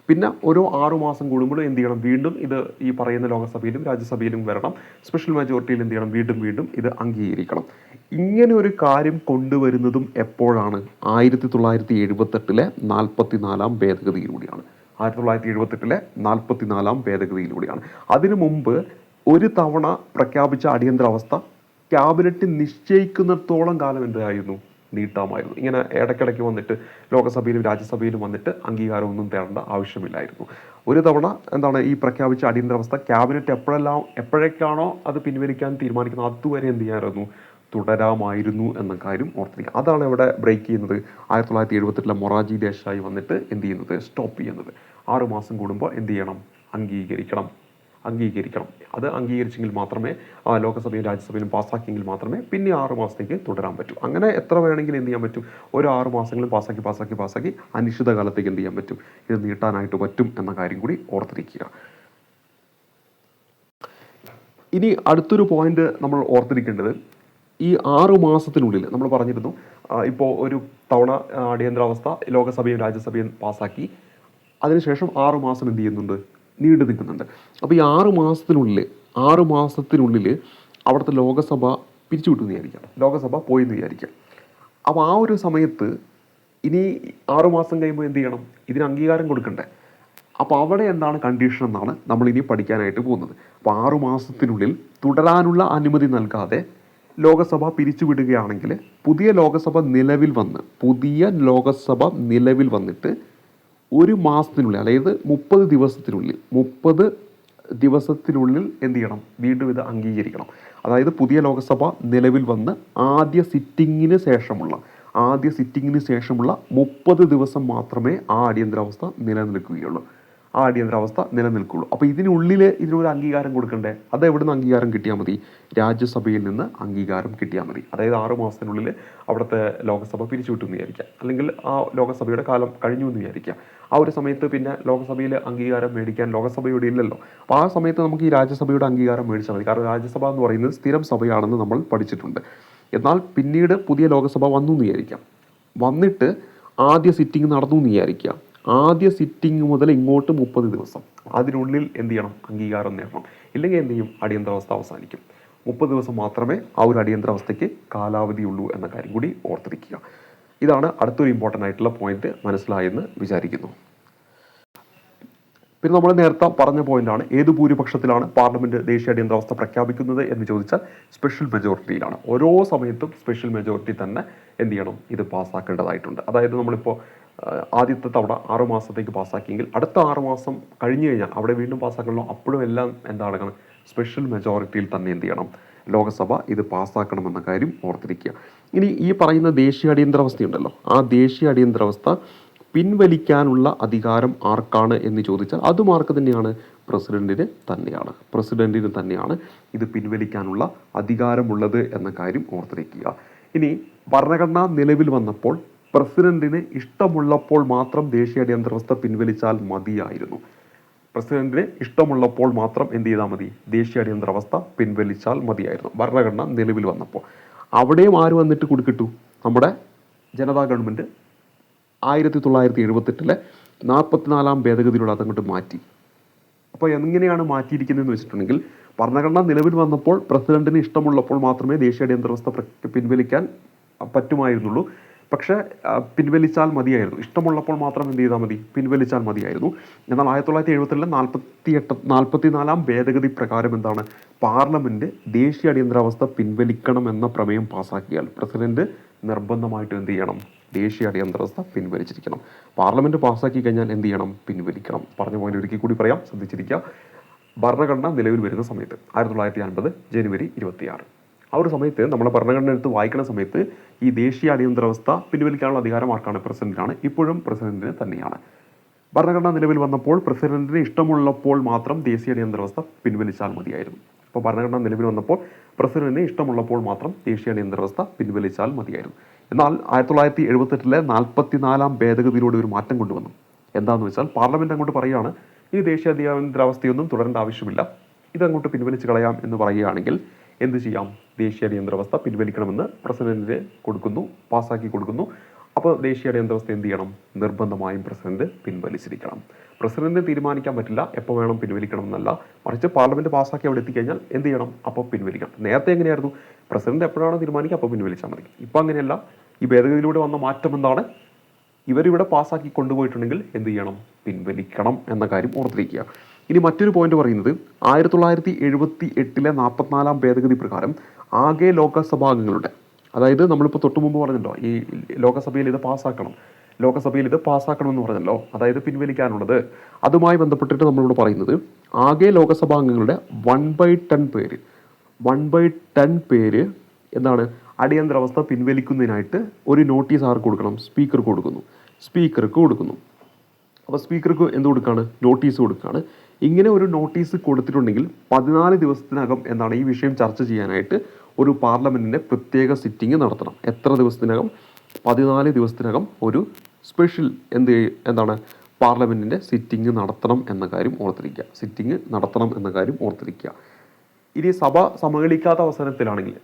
പിന്നെ ഓരോ 6 മാസം കൂടുമ്പോൾ എന്ത് ചെയ്യണം? വീണ്ടും ഇത് ഈ പറയുന്ന ലോകസഭയിലും രാജ്യസഭയിലും വരണം. സ്പെഷ്യൽ മെജോറിറ്റിയിൽ എന്ത് ചെയ്യണം? വീണ്ടും ഇത് അംഗീകരിക്കണം. ഇങ്ങനെ ഒരു കാര്യം കൊണ്ടുവരുന്നതും എപ്പോഴാണ്? 1978 44 ഭേദഗതിയിലൂടെയാണ്. 1978 44 ഭേദഗതിയിലൂടെയാണ്. അതിനു മുമ്പ് ഒരു തവണ പ്രഖ്യാപിച്ച അടിയന്തരാവസ്ഥ ക്യാബിനറ്റ് നിശ്ചയിക്കുന്നിടത്തോളം കാലം എന്തായിരുന്നു? നീട്ടാമായിരുന്നു. ഇങ്ങനെ ഇടയ്ക്കിടയ്ക്ക് വന്നിട്ട് ലോകസഭയിലും രാജ്യസഭയിലും വന്നിട്ട് അംഗീകാരമൊന്നും തേടേണ്ട ആവശ്യമില്ലായിരുന്നു. ഒരു തവണ ഈ പ്രഖ്യാപിച്ച അടിയന്തരാവസ്ഥ ക്യാബിനറ്റ് എപ്പോഴേക്കാണോ അത് പിൻവലിക്കാൻ തീരുമാനിക്കുന്നത് അതുവരെ എന്ത് ചെയ്യാമായിരുന്നു? തുടരാമായിരുന്നു എന്ന കാര്യം ഓർത്തിരിക്കുക. അതാണ് ഇവിടെ ബ്രേക്ക് ചെയ്യുന്നത്. 1978 മൊറാർജി ദേശായി വന്നിട്ട് എന്ത് ചെയ്യുന്നത്? സ്റ്റോപ്പ് ചെയ്യുന്നത്. 6 മാസം കൂടുമ്പോൾ എന്ത് ചെയ്യണം? അംഗീകരിക്കണം. അത് അംഗീകരിച്ചെങ്കിൽ മാത്രമേ ലോകസഭയും രാജ്യസഭയിലും പാസ്സാക്കിയെങ്കിൽ മാത്രമേ പിന്നെ 6 മാസത്തേക്ക് തുടരാൻ പറ്റൂ. അങ്ങനെ എത്ര വേണമെങ്കിലും എന്ത് ചെയ്യാൻ പറ്റും? ഓരോ 6 മാസങ്ങളും പാസ്സാക്കി അനിശ്ചിത കാലത്തേക്ക് എന്ത് ചെയ്യാൻ പറ്റും? ഇത് നീട്ടാനായിട്ട് പറ്റും എന്ന കാര്യം കൂടി ഓർത്തിരിക്കുക. ഇനി അടുത്തൊരു പോയിന്റ് നമ്മൾ ഓർത്തിരിക്കേണ്ടത്, ഈ 6 മാസത്തിനുള്ളിൽ നമ്മൾ പറഞ്ഞിരുന്നു, ഇപ്പോൾ ഒരു തവണ അടിയന്തരാവസ്ഥ ലോകസഭയും രാജ്യസഭയും പാസ്സാക്കി, അതിനുശേഷം 6 മാസം എന്ത് ചെയ്യുന്നുണ്ട്, നീണ്ടു നിൽക്കുന്നുണ്ട്. അപ്പോൾ ഈ 6 മാസത്തിനുള്ളിൽ അവിടുത്തെ ലോകസഭ പിരിച്ചുവിട്ടെന്ന് വിചാരിക്കാം, ലോകസഭ പോയെന്ന് വിചാരിക്കാം. അപ്പോൾ ആ ഒരു സമയത്ത് ഇനി 6 മാസം കഴിയുമ്പോൾ എന്ത് ചെയ്യണം, ഇതിന് അംഗീകാരം കൊടുക്കണ്ടേ. അപ്പോൾ അവിടെ എന്താണ് കണ്ടീഷൻ എന്നാണ് നമ്മളിനി പഠിക്കാനായിട്ട് പോകുന്നത്. അപ്പോൾ 6 മാസത്തിനുള്ളിൽ തുടരാനുള്ള അനുമതി നൽകാതെ ലോകസഭ പിരിച്ചുവിടുകയാണെങ്കിൽ പുതിയ ലോകസഭ നിലവിൽ വന്നിട്ട് 1 മാസത്തിനുള്ളിൽ, അതായത് 30 ദിവസത്തിനുള്ളിൽ എന്ത് ചെയ്യണം, വീണ്ടും ഇത് അംഗീകരിക്കണം. അതായത് പുതിയ ലോകസഭ നിലവിൽ വന്ന് ആദ്യ സിറ്റിങ്ങിന് ശേഷമുള്ള 30 ദിവസം മാത്രമേ ആ അടിയന്തരാവസ്ഥ നിലനിൽക്കുകയുള്ളൂ. അപ്പോൾ ഇതിനൊരു അംഗീകാരം കൊടുക്കണ്ടേ. അത് എവിടുന്ന് അംഗീകാരം കിട്ടിയാൽ മതി, രാജ്യസഭയിൽ നിന്ന് അംഗീകാരം കിട്ടിയാൽ മതി. അതായത് 6 മാസത്തിനുള്ളിൽ അവിടുത്തെ ലോകസഭ പിരിച്ചുവിട്ടു എന്ന് വിചാരിക്കാം, അല്ലെങ്കിൽ ആ ലോകസഭയുടെ കാലം കഴിഞ്ഞു എന്ന് വിചാരിക്കാം. ആ ഒരു സമയത്ത് പിന്നെ ലോകസഭയിൽ അംഗീകാരം മേടിക്കാൻ ലോകസഭയുടെ ഇല്ലല്ലോ. അപ്പോൾ ആ സമയത്ത് നമുക്ക് ഈ രാജ്യസഭയുടെ അംഗീകാരം മേടിച്ചാൽ മതി. കാരണം രാജ്യസഭ എന്ന് പറയുന്നത് സ്ഥിരം സഭയാണെന്ന് നമ്മൾ പഠിച്ചിട്ടുണ്ട്. എന്നാൽ പിന്നീട് പുതിയ ലോകസഭ വന്നു എന്ന് വിചാരിക്കാം, വന്നിട്ട് ആദ്യ സിറ്റിംഗ് നടന്നു എന്ന് വിചാരിക്കാം. ആദ്യ സിറ്റിംഗ് മുതൽ ഇങ്ങോട്ട് 30 ദിവസം, അതിനുള്ളിൽ എന്ത് ചെയ്യണം, അംഗീകാരം നേടണം. ഇല്ലെങ്കിൽ എന്ത് ചെയ്യും, അടിയന്തരാവസ്ഥ അവസാനിക്കും. 30 ദിവസം മാത്രമേ ആ ഒരു അടിയന്തരാവസ്ഥയ്ക്ക് കാലാവധിയുള്ളൂ എന്ന കാര്യം കൂടി ഓർത്തിരിക്കുക. ഇതാണ് അടുത്തൊരു ഇമ്പോർട്ടൻ്റ് ആയിട്ടുള്ള പോയിന്റ്, മനസ്സിലായെന്ന് വിചാരിക്കുന്നു. പിന്നെ നമ്മൾ നേരത്തെ പറഞ്ഞ പോയിന്റാണ്, ഏത് ഭൂരിപക്ഷത്തിലാണ് പാർലമെന്റ് ദേശീയ അടിയന്തരാവസ്ഥ പ്രഖ്യാപിക്കുന്നത് എന്ന് ചോദിച്ചാൽ സ്പെഷ്യൽ മെജോറിറ്റിയിലാണ്. ഓരോ സമയത്തും സ്പെഷ്യൽ മെജോറിറ്റി തന്നെ എന്ത് ചെയ്യണം, ഇത് പാസ്സാക്കേണ്ടതായിട്ടുണ്ട്. അതായത് നമ്മളിപ്പോൾ ആദ്യത്തെ തവണ 6 മാസത്തേക്ക് പാസ്സാക്കിയെങ്കിൽ അടുത്ത 6 മാസം കഴിഞ്ഞു കഴിഞ്ഞാൽ അവിടെ വീണ്ടും പാസ്സാക്കണമല്ലോ. അപ്പോഴും എല്ലാം എന്താണ്, സ്പെഷ്യൽ മെജോറിറ്റിയിൽ തന്നെ എന്ത് ചെയ്യണം, ലോകസഭ ഇത് പാസ്സാക്കണമെന്ന കാര്യം ഓർത്തിരിക്കുക. ഇനി ഈ പറയുന്ന ദേശീയ അടിയന്തരാവസ്ഥയുണ്ടല്ലോ, ആ ദേശീയ അടിയന്തരാവസ്ഥ പിൻവലിക്കാനുള്ള അധികാരം ആർക്കാണ് എന്ന് ചോദിച്ചാൽ അതും ആർക്ക് തന്നെയാണ്, പ്രസിഡന്റിന് തന്നെയാണ് ഇത് പിൻവലിക്കാനുള്ള അധികാരമുള്ളത് എന്ന കാര്യം ഓർത്തിരിക്കുക. ഇനി ഭരണഘടന നിലവിൽ വന്നപ്പോൾ പ്രസിഡന്റിന് ഇഷ്ടമുള്ളപ്പോൾ മാത്രം ദേശീയ അടിയന്തരാവസ്ഥ പിൻവലിച്ചാൽ മതിയായിരുന്നു. എന്ത് ചെയ്താൽ മതി, ദേശീയ അടിയന്തരാവസ്ഥ പിൻവലിച്ചാൽ മതിയായിരുന്നു ഭരണഘടന നിലവിൽ വന്നപ്പോൾ. അവിടെയും ആര് വന്നിട്ട് കൊടുക്കിട്ടു, നമ്മുടെ ജനതാ ഗവൺമെൻറ് 1978 44-ാം ഭേദഗതിയിലൂടെ അതങ്ങോട്ട് മാറ്റി. അപ്പോൾ എങ്ങനെയാണ് മാറ്റിയിരിക്കുന്നതെന്ന് വെച്ചിട്ടുണ്ടെങ്കിൽ, ഭരണഘടന നിലവിൽ വന്നപ്പോൾ പ്രസിഡന്റിന് ഇഷ്ടമുള്ളപ്പോൾ മാത്രമേ ദേശീയ അടിയന്തരാവസ്ഥ പിൻവലിക്കാൻ പറ്റുമായിരുന്നുള്ളൂ. പക്ഷേ പിൻവലിച്ചാൽ മതിയായിരുന്നു, ഇഷ്ടമുള്ളപ്പോൾ മാത്രം എന്ത് ചെയ്താൽ മതി, പിൻവലിച്ചാൽ മതിയായിരുന്നു. എന്നാൽ 1977 44-ാം ഭേദഗതി പ്രകാരം എന്താണ്, പാർലമെന്റ് ദേശീയ അടിയന്തരാവസ്ഥ പിൻവലിക്കണം എന്ന പ്രമേയം പാസ്സാക്കിയാൽ പ്രസിഡന്റ് നിർബന്ധമായിട്ട് എന്ത് ചെയ്യണം, ദേശീയ അടിയന്തരാവസ്ഥ പിൻവലിച്ചിരിക്കണം. പാർലമെന്റ് പാസ്സാക്കി കഴിഞ്ഞാൽ എന്ത് ചെയ്യണം, പിൻവലിക്കണം. പറഞ്ഞ പോയിന്റ് ഒരിക്കൽ കൂടി പറയാം, ശ്രദ്ധിച്ചിരിക്കുക. ഭരണഘടന നിലവിൽ വരുന്ന സമയത്ത് 1950 ജനുവരി 26, ആ ഒരു സമയത്ത് നമ്മൾ ഭരണഘടന എടുത്ത് വായിക്കുന്ന സമയത്ത് ഈ ദേശീയ അടിയന്തരാവസ്ഥ പിൻവലിക്കാനുള്ള അധികാരം ആർക്കാണ്, പ്രസിഡന്റിനാണ്. ഇപ്പോഴും പ്രസിഡന്റിന് തന്നെയാണ്. ഭരണഘടന നിലവിൽ വന്നപ്പോൾ പ്രസിഡന്റിന് ഇഷ്ടമുള്ളപ്പോൾ മാത്രം ദേശീയ അടിയന്തരാവസ്ഥ പിൻവലിച്ചാൽ മതിയായിരുന്നു. അപ്പോൾ ഭരണഘടന നിലവിൽ വന്നപ്പോൾ പ്രസിഡന്റിന് ഇഷ്ടമുള്ളപ്പോൾ മാത്രം ദേശീയ അടിയന്തരാവസ്ഥ പിൻവലിച്ചാൽ മതിയായിരുന്നു. എന്നാൽ 1978 44-ാം ഭേദഗതിയിലൂടെ ഒരു മാറ്റം കൊണ്ടുവന്നു. എന്താണെന്ന് വെച്ചാൽ പാർലമെന്റ് അങ്ങോട്ട് പറയുകയാണ്, ഈ ദേശീയ അടിയന്തരാവസ്ഥയൊന്നും തുടരേണ്ട ആവശ്യമില്ല, ഇതങ്ങോട്ട് പിൻവലിച്ച് കളയാം എന്ന് പറയുകയാണെങ്കിൽ എന്ത് ചെയ്യാം, ദേശീയ അടിയന്തരാവസ്ഥ പിൻവലിക്കണമെന്ന് പ്രസിഡന്റിന് കൊടുക്കുന്നു, പാസ്സാക്കി കൊടുക്കുന്നു. അപ്പോൾ ദേശീയ അടിയന്തരാവസ്ഥ എന്ത് ചെയ്യണം, നിർബന്ധമായും പ്രസിഡന്റ് പിൻവലിച്ചിരിക്കണം. പ്രസിഡന്റിന് തീരുമാനിക്കാൻ പറ്റില്ല എപ്പോൾ വേണം പിൻവലിക്കണം എന്നല്ല, മറിച്ച് പാർലമെന്റ് പാസ്സാക്കി അവിടെ എത്തിക്കഴിഞ്ഞാൽ എന്ത് ചെയ്യണം, അപ്പോൾ പിൻവലിക്കണം. നേരത്തെ എങ്ങനെയായിരുന്നു, പ്രസിഡന്റ് എപ്പോഴാണോ തീരുമാനിക്കുക അപ്പോൾ പിൻവലിച്ചാൽ മതി. ഇപ്പോൾ അങ്ങനെയല്ല. ഈ ഭേദഗതിയിലൂടെ വന്ന മാറ്റം എന്താണ്, ഇവരിവിടെ പാസ്സാക്കി കൊണ്ടുപോയിട്ടുണ്ടെങ്കിൽ എന്ത് ചെയ്യണം, പിൻവലിക്കണം എന്ന കാര്യം ഓർത്തിരിക്കുക. ഇനി മറ്റൊരു പോയിന്റ് പറയുന്നത്, 1978 44-ാം ഭേദഗതി പ്രകാരം ആകെ ലോകസഭാംഗങ്ങളുടെ, അതായത് നമ്മളിപ്പോൾ തൊട്ടു മുമ്പ് പറഞ്ഞല്ലോ, ഈ ലോകസഭയിൽ ഇത് പാസ്സാക്കണം എന്ന് പറഞ്ഞല്ലോ, അതായത് പിൻവലിക്കാനുള്ളത്. അതുമായി ബന്ധപ്പെട്ടിട്ട് നമ്മളിവിടെ പറയുന്നത്, ആകെ ലോകസഭാംഗങ്ങളുടെ 1/10 പേര് എന്താണ്, അടിയന്തരാവസ്ഥ പിൻവലിക്കുന്നതിനായിട്ട് ഒരു നോട്ടീസ് ആർക്ക് കൊടുക്കണം, സ്പീക്കർക്ക് കൊടുക്കുന്നു. അപ്പോൾ സ്പീക്കർക്ക് എന്ത് കൊടുക്കുകയാണ്, നോട്ടീസ് കൊടുക്കുകയാണ്. ഇങ്ങനെ ഒരു നോട്ടീസ് കൊടുത്തിട്ടുണ്ടെങ്കിൽ 14 ദിവസത്തിനകം എന്താണ്, ഈ വിഷയം ചർച്ച ചെയ്യാനായിട്ട് ഒരു പാർലമെന്റിന്റെ പ്രത്യേക സിറ്റിംഗ് നടത്തണം. എത്ര ദിവസത്തിനകം, 14 ദിവസത്തിനകം ഒരു സ്പെഷ്യൽ എന്താണ് പാർലമെന്റിന്റെ സിറ്റിംഗ് നടത്തണം എന്ന കാര്യം ഓർത്തിരിക്കുക. ഇനി സഭ സമ്മേളിക്കാത്ത അവസരത്തിലാണെങ്കിൽ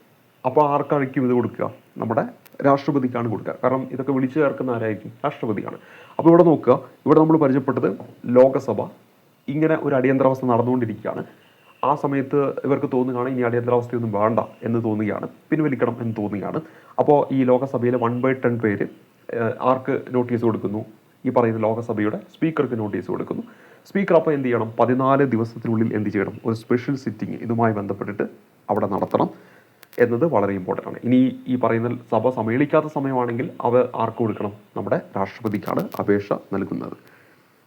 അപ്പോൾ ആർക്കായിരിക്കും ഇത് കൊടുക്കുക? നമ്മുടെ രാഷ്ട്രപതിക്കാണ് കൊടുക്കുക. കാരണം ഇതൊക്കെ വിളിച്ചു ചേർക്കുന്ന ആരായിരിക്കും? രാഷ്ട്രപതിയാണ്. അപ്പോൾ ഇവിടെ നോക്കുക, ഇവിടെ നമ്മൾ പരിചയപ്പെട്ടത് ലോകസഭ ഇങ്ങനെ ഒരു അടിയന്തരാവസ്ഥ നടന്നുകൊണ്ടിരിക്കുകയാണ്. ആ സമയത്ത് ഇവർക്ക് തോന്നുകയാണ് ഇനി അടിയന്തരാവസ്ഥയൊന്നും വേണ്ട എന്ന് തോന്നുകയാണ്, പിൻവലിക്കണം എന്ന് തോന്നുകയാണ്. അപ്പോൾ ഈ ലോകസഭയിലെ 1/10 പേര് ആർക്ക് നോട്ടീസ് കൊടുക്കുന്നു? ഈ പറയുന്ന ലോകസഭയുടെ സ്പീക്കർക്ക് നോട്ടീസ് കൊടുക്കുന്നു. സ്പീക്കർ അപ്പോൾ എന്ത് ചെയ്യണം? 14 ദിവസത്തിനുള്ളിൽ എന്ത് ചെയ്യണം? ഒരു സ്പെഷ്യൽ സിറ്റിംഗ് ഇതുമായി ബന്ധപ്പെട്ടിട്ട് അവിടെ നടത്തണം എന്നത് വളരെ ഇമ്പോർട്ടൻ്റ് ആണ്. ഇനി ഈ പറയുന്ന സഭ സമ്മേളിക്കാത്ത സമയമാണെങ്കിൽ അവ ആർക്ക് കൊടുക്കണം? നമ്മുടെ രാഷ്ട്രപതിക്കാണ് അപേക്ഷ നൽകുന്നത്.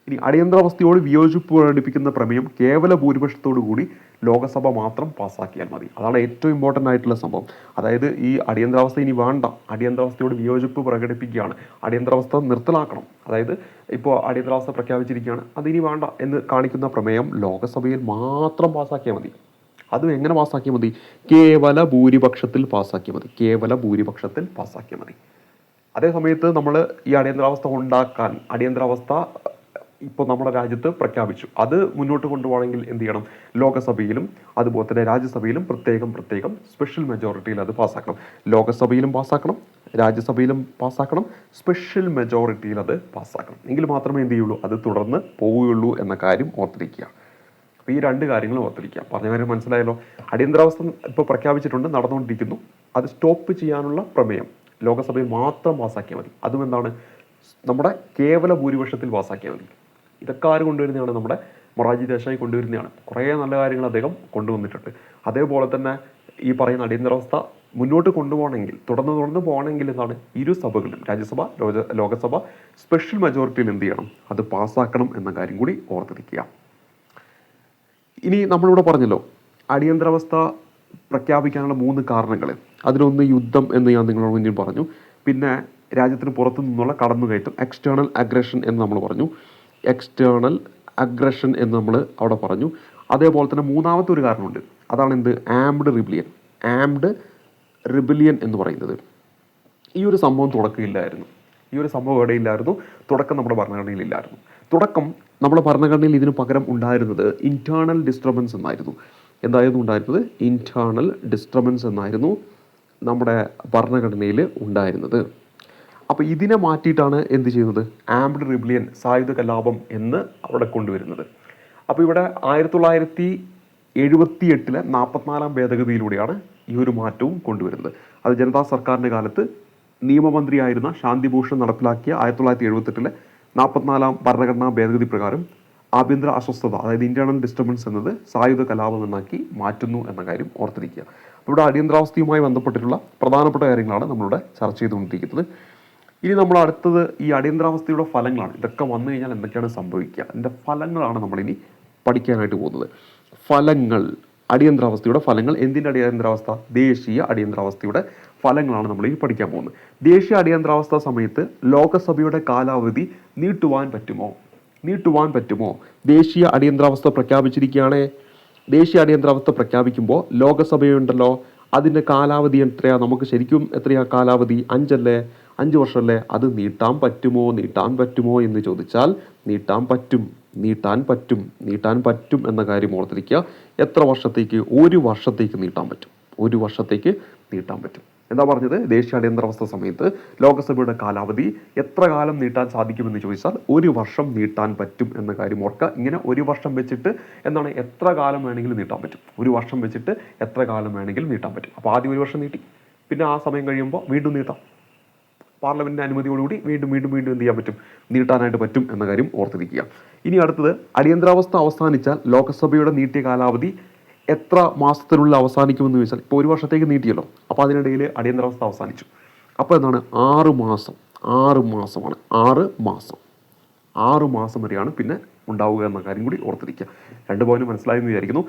ഇനി അടിയന്തരാവസ്ഥയോട് വിയോജിപ്പ് പ്രകടിപ്പിക്കുന്ന പ്രമേയം കേവല ഭൂരിപക്ഷത്തോടു കൂടി ലോകസഭ മാത്രം പാസ്സാക്കിയാൽ മതി. അതാണ് ഏറ്റവും ഇമ്പോർട്ടൻ്റ് ആയിട്ടുള്ള സംഭവം. അതായത് ഈ അടിയന്തരാവസ്ഥ ഇനി വേണ്ട, അടിയന്തരാവസ്ഥയോട് വിയോജിപ്പ് പ്രകടിപ്പിക്കുകയാണ്, അടിയന്തരാവസ്ഥ നിർത്തലാക്കണം, അതായത് ഇപ്പോൾ അടിയന്തരാവസ്ഥ പ്രഖ്യാപിച്ചിരിക്കുകയാണ്, അതിനി വേണ്ട എന്ന് കാണിക്കുന്ന പ്രമേയം ലോകസഭയിൽ മാത്രം പാസ്സാക്കിയാൽ മതി. അതും എങ്ങനെ പാസ്സാക്കിയാൽ മതി? കേവല ഭൂരിപക്ഷത്തിൽ പാസ്സാക്കിയാൽ മതി. കേവല ഭൂരിപക്ഷത്തിൽ പാസ്സാക്കിയാൽ മതി. അതേ സമയത്ത് നമ്മൾ ഈ അടിയന്തരാവസ്ഥ ഉണ്ടാക്കാൻ, അടിയന്തരാവസ്ഥ ഇപ്പോൾ നമ്മുടെ രാജ്യത്ത് പ്രഖ്യാപിച്ചു, അത് മുന്നോട്ട് കൊണ്ടുപോകണമെങ്കിൽ എന്ത് ചെയ്യണം? ലോകസഭയിലും അതുപോലെ തന്നെ രാജ്യസഭയിലും പ്രത്യേകം സ്പെഷ്യൽ മെജോറിറ്റിയിൽ അത് പാസ്സാക്കണം. ലോകസഭയിലും പാസ്സാക്കണം, രാജ്യസഭയിലും പാസ്സാക്കണം, സ്പെഷ്യൽ മെജോറിറ്റിയിൽ അത് പാസ്സാക്കണം. എങ്കിൽ മാത്രമേ എന്ത് ചെയ്യുള്ളൂ? അത് തുടർന്ന് പോവുകയുള്ളൂ എന്ന കാര്യം ഓർത്തിരിക്കുക. അപ്പോൾ ഈ 2 കാര്യങ്ങളും ഓർത്തിരിക്കുക. പറഞ്ഞ കാര്യം മനസ്സിലായല്ലോ. അടിയന്തരാവസ്ഥ ഇപ്പോൾ പ്രഖ്യാപിച്ചിട്ടുണ്ട്, നടന്നുകൊണ്ടിരിക്കുന്നു. അത് സ്റ്റോപ്പ് ചെയ്യാനുള്ള പ്രമേയം ലോകസഭയിൽ മാത്രം പാസ്സാക്കിയാൽ മതി. അതും എന്താണ്? നമ്മുടെ കേവല ഭൂരിപക്ഷത്തിൽ പാസ്സാക്കിയാൽ മതി. ഇതൊക്കെ ആര് കൊണ്ടുവരുന്നതാണ്? നമ്മുടെ മൊറാർജി ദേശായി കൊണ്ടുവരുന്നതാണ്. കുറേ നല്ല കാര്യങ്ങൾ അദ്ദേഹം കൊണ്ടുവന്നിട്ടുണ്ട്. അതേപോലെ തന്നെ ഈ പറയുന്ന അടിയന്തരാവസ്ഥ മുന്നോട്ട് കൊണ്ടുപോകണമെങ്കിൽ, തുടർന്ന് പോകണമെങ്കിൽ എന്താണ്? ഇരു സഭകളിലും, രാജ്യസഭ ലോകസഭ സ്പെഷ്യൽ മെജോറിറ്റിയിൽ എന്ത് ചെയ്യണം? അത് പാസ്സാക്കണം എന്ന കാര്യം കൂടി ഓർത്തിരിക്കുക. ഇനി നമ്മളിവിടെ പറഞ്ഞല്ലോ അടിയന്തരാവസ്ഥ പ്രഖ്യാപിക്കാനുള്ള 3 കാരണങ്ങൾ. അതിലൊന്ന് യുദ്ധം എന്ന് ഞാൻ നിങ്ങളോട് മുന്നിൽ പറഞ്ഞു. പിന്നെ രാജ്യത്തിന് പുറത്തു നിന്നുള്ള കടന്നുകയറ്റം, എക്സ്റ്റേണൽ അഗ്രഷൻ എന്ന് നമ്മൾ പറഞ്ഞു. എക്സ്റ്റേണൽ അഗ്രഷൻ എന്ന് നമ്മൾ അവിടെ പറഞ്ഞു. അതേപോലെ തന്നെ മൂന്നാമത്തെ ഒരു കാരണമുണ്ട്. അതാണ് എന്ത്? Armed rebellion. ആംഡ് റിബലിയൻ എന്ന് പറയുന്നത്. ഈ ഒരു സംഭവം തുടക്കമില്ലായിരുന്നു. ഈ ഒരു സംഭവം എവിടെയില്ലായിരുന്നു? തുടക്കം നമ്മുടെ ഭരണഘടനയിലില്ലായിരുന്നു. തുടക്കം നമ്മുടെ ഭരണഘടനയിൽ ഇതിനു പകരം ഉണ്ടായിരുന്നത് ഇൻറ്റേർണൽ ഡിസ്റ്റർബൻസ് എന്നായിരുന്നു. എന്തായിരുന്നു ഉണ്ടായിരുന്നത്? ഇൻറ്റേർണൽ ഡിസ്റ്റർബൻസ് എന്നായിരുന്നു നമ്മുടെ ഭരണഘടനയിൽ ഉണ്ടായിരുന്നത്. അപ്പോൾ ഇതിനെ മാറ്റിയിട്ടാണ് എന്ത് ചെയ്യുന്നത്? ആംഡ് റിബലിയൻ, സായുധ കലാപം എന്ന് അവിടെ കൊണ്ടുവരുന്നത്. അപ്പോൾ ഇവിടെ 1978 44-ാം ഭേദഗതിയിലൂടെയാണ് ഈ ഒരു മാറ്റവും കൊണ്ടുവരുന്നത്. അത് ജനതാ സർക്കാരിൻ്റെ കാലത്ത് നിയമമന്ത്രിയായിരുന്ന ശാന്തിഭൂഷൺ നടപ്പിലാക്കിയ 1978 44-ാം ഭരണഘടനാ ഭേദഗതി പ്രകാരം ആഭ്യന്തര അസ്വസ്ഥത, അതായത് ഇന്റേണൽ ഡിസ്റ്റർബൻസ് എന്നത് സായുധ കലാപം എന്നാക്കി മാറ്റുന്നു എന്ന കാര്യം ഓർത്തിരിക്കുക. ഇവിടെ അടിയന്തരാവസ്ഥയുമായി ബന്ധപ്പെട്ടിട്ടുള്ള പ്രധാനപ്പെട്ട കാര്യങ്ങളാണ് നമ്മളിവിടെ ചർച്ച ചെയ്തുകൊണ്ടിരിക്കുന്നത്. ഇനി നമ്മൾ അടുത്തത് ഈ അടിയന്തരാവസ്ഥയുടെ ഫലങ്ങളാണ്. ഇതൊക്കെ വന്നു കഴിഞ്ഞാൽ എന്തൊക്കെയാണ് സംഭവിക്കുക, അതിൻ്റെ ഫലങ്ങളാണ് നമ്മളിനി പഠിക്കാനായിട്ട് പോകുന്നത്. ഫലങ്ങൾ, അടിയന്തരാവസ്ഥയുടെ ഫലങ്ങൾ. എന്തിൻ്റെ അടിയന്തരാവസ്ഥ? ദേശീയ അടിയന്തരാവസ്ഥയുടെ ഫലങ്ങളാണ് നമ്മൾ ഈ പഠിക്കാൻ പോകുന്നത്. ദേശീയ അടിയന്തരാവസ്ഥ സമയത്ത് ലോകസഭയുടെ കാലാവധി നീട്ടുവാൻ പറ്റുമോ? ദേശീയ അടിയന്തരാവസ്ഥ പ്രഖ്യാപിച്ചിരിക്കുകയാണ്. ദേശീയ അടിയന്തരാവസ്ഥ പ്രഖ്യാപിക്കുമ്പോൾ ലോകസഭയുണ്ടല്ലോ, അതിൻ്റെ കാലാവധി എത്രയാണ്? നമുക്ക് ശരിക്കും എത്രയാ കാലാവധി? 5 വർഷമല്ലേ? അത് നീട്ടാൻ പറ്റുമോ എന്ന് ചോദിച്ചാൽ നീട്ടാൻ പറ്റും എന്ന കാര്യം ഓർത്തിരിക്കുക. എത്ര വർഷത്തേക്ക്? 1 വർഷത്തേക്ക് നീട്ടാൻ പറ്റും. എന്താ പറഞ്ഞത്? ദേശീയ അടിയന്തരാവസ്ഥ സമയത്ത് ലോകസഭയുടെ കാലാവധി എത്ര കാലം നീട്ടാൻ സാധിക്കുമെന്ന് ചോദിച്ചാൽ 1 വർഷം നീട്ടാൻ പറ്റും എന്ന കാര്യം ഓർക്കുക. ഇങ്ങനെ 1 വർഷം വെച്ചിട്ട് എന്താണ്? എത്ര കാലം വേണമെങ്കിലും നീട്ടാൻ പറ്റും. 1 വർഷം വെച്ചിട്ട് എത്ര കാലം വേണമെങ്കിലും നീട്ടാൻ പറ്റും. അപ്പോൾ ആദ്യം 1 വർഷം നീട്ടി, പിന്നെ ആ സമയം കഴിയുമ്പോൾ വീണ്ടും നീട്ടാം. പാർലമെന്റിന്റെ അനുമതിയോടുകൂടി വീണ്ടും എന്ത് ചെയ്യാൻ പറ്റും? നീട്ടാനായിട്ട് പറ്റും എന്ന കാര്യം ഓർത്തിരിക്കുക. ഇനി അടുത്തത്, അടിയന്തരാവസ്ഥ അവസാനിച്ചാൽ ലോകസഭയുടെ നീട്ടിയ കാലാവധി എത്ര മാസത്തിനുള്ളിൽ അവസാനിക്കുമെന്ന് ചോദിച്ചാൽ, ഇപ്പോൾ 1 വർഷത്തേക്ക് നീട്ടിയല്ലോ, അപ്പോൾ അതിനിടയിൽ അടിയന്തരാവസ്ഥ അവസാനിച്ചു. അപ്പോൾ എന്താണ്? 6 മാസമാണ്. 6 മാസം വരെയാണ് പിന്നെ ഉണ്ടാവുക എന്ന കാര്യം കൂടി ഓർത്തിരിക്കുക. 2 പോയിന്റ് മനസ്സിലായെന്ന് വിചാരിക്കുന്നു.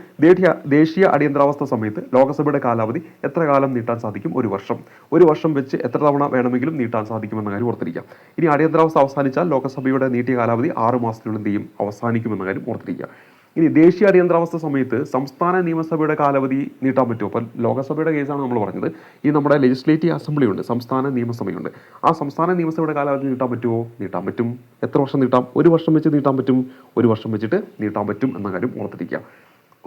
ദേശീയ അടിയന്തരാവസ്ഥ സമയത്ത് ലോകസഭയുടെ കാലാവധി എത്ര കാലം നീട്ടാൻ സാധിക്കും? 1 വർഷം. 1 വർഷം വെച്ച് എത്ര തവണ വേണമെങ്കിലും നീട്ടാൻ സാധിക്കുമെന്ന കാര്യം ഓർത്തിരിക്കുക. ഇനി അടിയന്തരാവസ്ഥ അവസാനിച്ചാൽ ലോകസഭയുടെ നീട്ടിയ കാലാവധി 6 മാസത്തിനുള്ളിൽ എന്ത് ചെയ്യും? അവസാനിക്കുമെന്ന കാര്യം ഓർത്തിരിക്കുക. ഇനി ദേശീയ അടിയന്തരാവസ്ഥ സമയത്ത് സംസ്ഥാന നിയമസഭയുടെ കാലാവധി നീട്ടാൻ പറ്റുമോ? അപ്പോൾ ലോകസഭയുടെ കേസാണ് നമ്മൾ പറഞ്ഞത്. ഈ നമ്മുടെ ലെജിസ്ലേറ്റീവ് അസംബ്ലി ഉണ്ട്, സംസ്ഥാന നിയമസഭയുണ്ട്. ആ സംസ്ഥാന നിയമസഭയുടെ കാലാവധി നീട്ടാൻ പറ്റുമോ? നീട്ടാൻ പറ്റും. എത്ര വർഷം നീട്ടാം? 1 വർഷം വെച്ച് നീട്ടാൻ പറ്റും. 1 വർഷം വെച്ചിട്ട് നീട്ടാൻ പറ്റും എന്ന കാര്യം ഓർത്തിരിക്കുക.